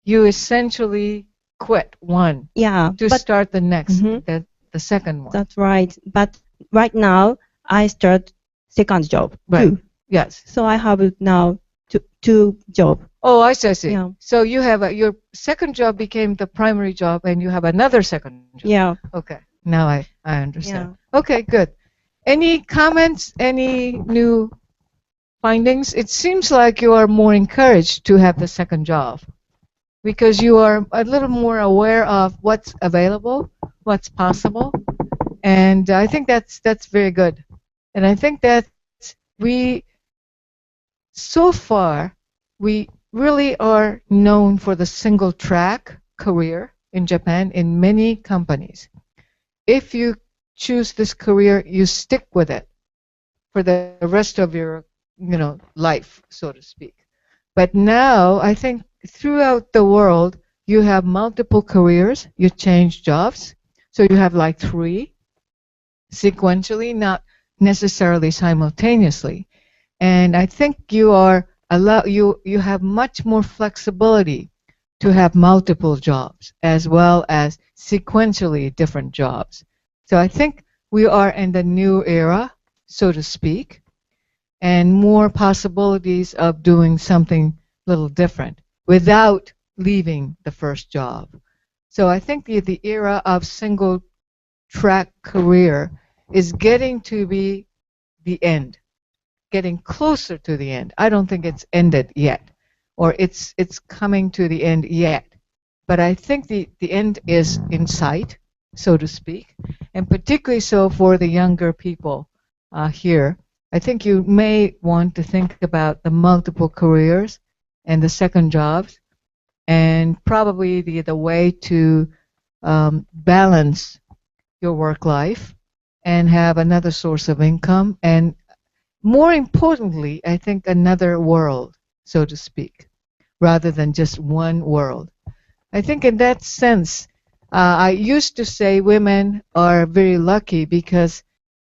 You essentially quit one to start the next, the second one. That's right. But right now I start second job too. Yes. So I have now two job. Oh, I see. Yeah. So you have your second job became the primary job, and you have another second job. Yeah. Okay. Now I understand. Okay, good. Any comments? Any new findings? It seems like you are more encouraged to have the second job because you are a little more aware of what's available, what's possible, and I think that's very good. And I think that so far we really are known for the single track career in Japan in many companies. If you choose this career, you stick with it for the rest of your, life, so to speak. But now I think throughout the world, you have multiple careers, you change jobs. So you have like 3 sequentially, not necessarily simultaneously. And I think you have much more flexibility to have multiple jobs as well as sequentially different jobs. So I think we are in the new era, so to speak, and more possibilities of doing something a little different without leaving the first job. So I think the era of single track career is getting to be the end, getting closer to the end. I don't think it's ended yet, or it's coming to the end yet. But I think the end is in sight, so to speak, and particularly so for the younger people here. I think you may want to think about the multiple careers and the second jobs, and probably the way to balance your work life and have another source of income, and more importantly, I think another world, so to speak, rather than just one world. I think in that sense, I used to say women are very lucky because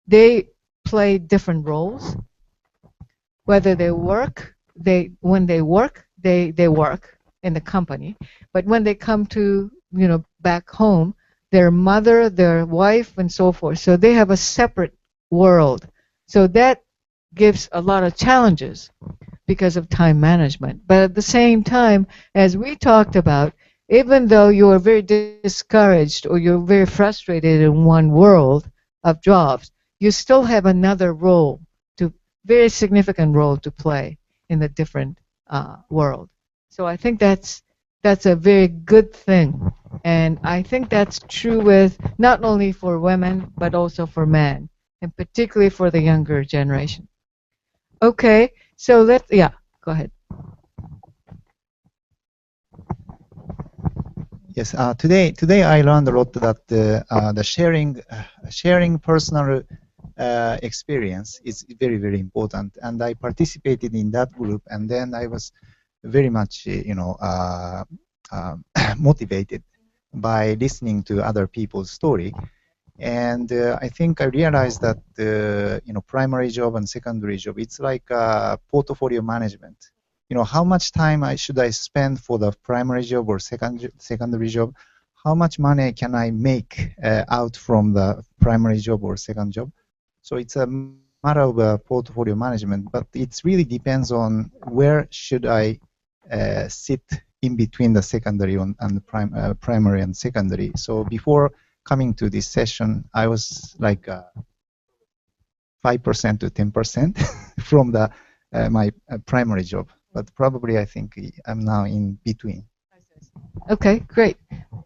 they play different roles. Whether they work, when they work, they work in the company. But when they come to, back home, their mother, their wife, and so forth. So they have a separate world. So that gives a lot of challenges because of time management. But at the same time, as we talked about, even though you are very discouraged or you're very frustrated in one world of jobs, you still have another role, very significant role to play in the different world. So I think that's that's a very good thing. And I think that's true with not only for women, but also for men, and particularly for the younger generation. Okay, so yeah, go ahead. Yes, today I learned a lot that the sharing personal experience is very, very important, and I participated in that group, and then I was very much motivated by listening to other people's story, and I think I realized that primary job and secondary job, it's like portfolio management. How much time should I spend for the primary job or secondary job? How much money can I make out from the primary job or second job? So it's a matter of portfolio management, but it really depends on where should I sit in between the secondary and the primary and secondary. So before coming to this session, I was like 5% to 10% from the my primary job, but probably I think I'm now in between. Okay, great.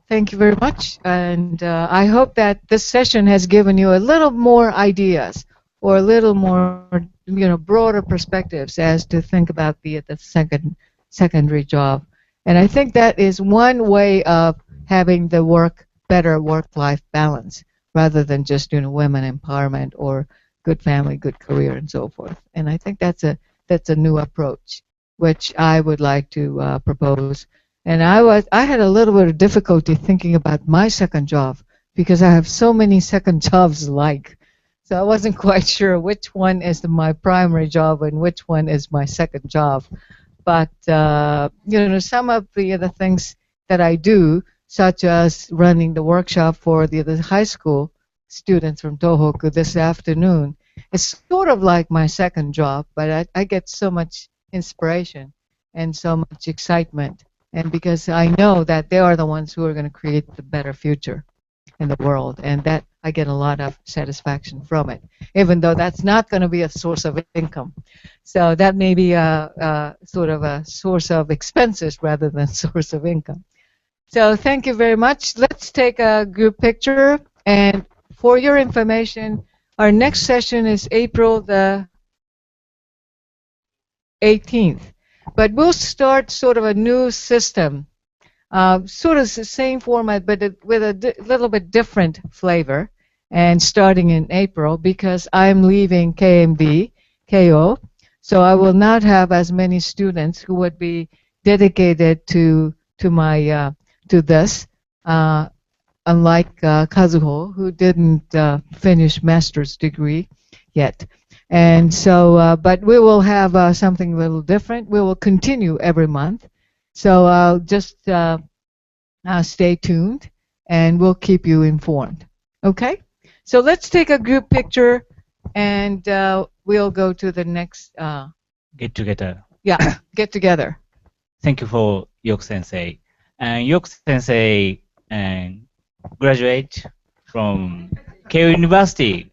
Thank you very much, and I hope that this session has given you a little more ideas or a little more, broader perspectives as to think about the secondary job. And I think that is one way of having the better work-life balance, rather than just women empowerment or good family, good career, and so forth. And I think that's a new approach, which I would like to propose. And I had a little bit of difficulty thinking about my second job because I have so many second jobs alike. So I wasn't quite sure which one is my primary job and which one is my second job. But some of the other things that I do, such as running the workshop for the high school students from Tohoku this afternoon, it's sort of like my second job, but I get so much inspiration and so much excitement. And because I know that they are the ones who are going to create the better future in the world, and that I get a lot of satisfaction from it, even though that's not going to be a source of income. So that may be a sort of a source of expenses rather than source of income. So thank you very much. Let's take a group picture. And for your information, our next session is April the 18th. But we'll start sort of a new system, sort of the same format, but with a little bit different flavor, and starting in April, because I'm leaving KMB, KO, so I will not have as many students who would be dedicated to this, unlike Kazuho, who didn't finish master's degree yet. And so, but we will have something a little different. We will continue every month. So just stay tuned, and we'll keep you informed. Okay? So let's take a group picture, and we'll go to the next get together. Yeah, get together. Thank you for Yoke Sensei. And Yoke Sensei graduate from Keio University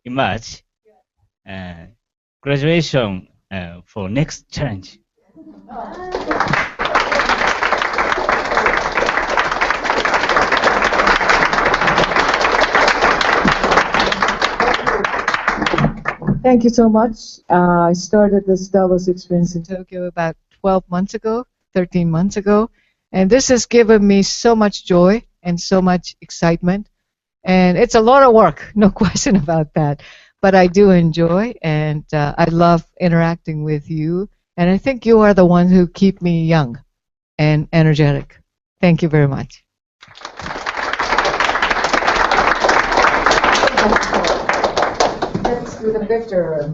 in March. Graduation for next challenge. Thank you so much. I started this Davos experience in Tokyo about 12 months ago, 13 months ago, and this has given me so much joy and so much excitement. And it's a lot of work, no question about that. But I do enjoy, and I love interacting with you. And I think you are the ones who keep me young and energetic. Thank you very much. Let's do the picture.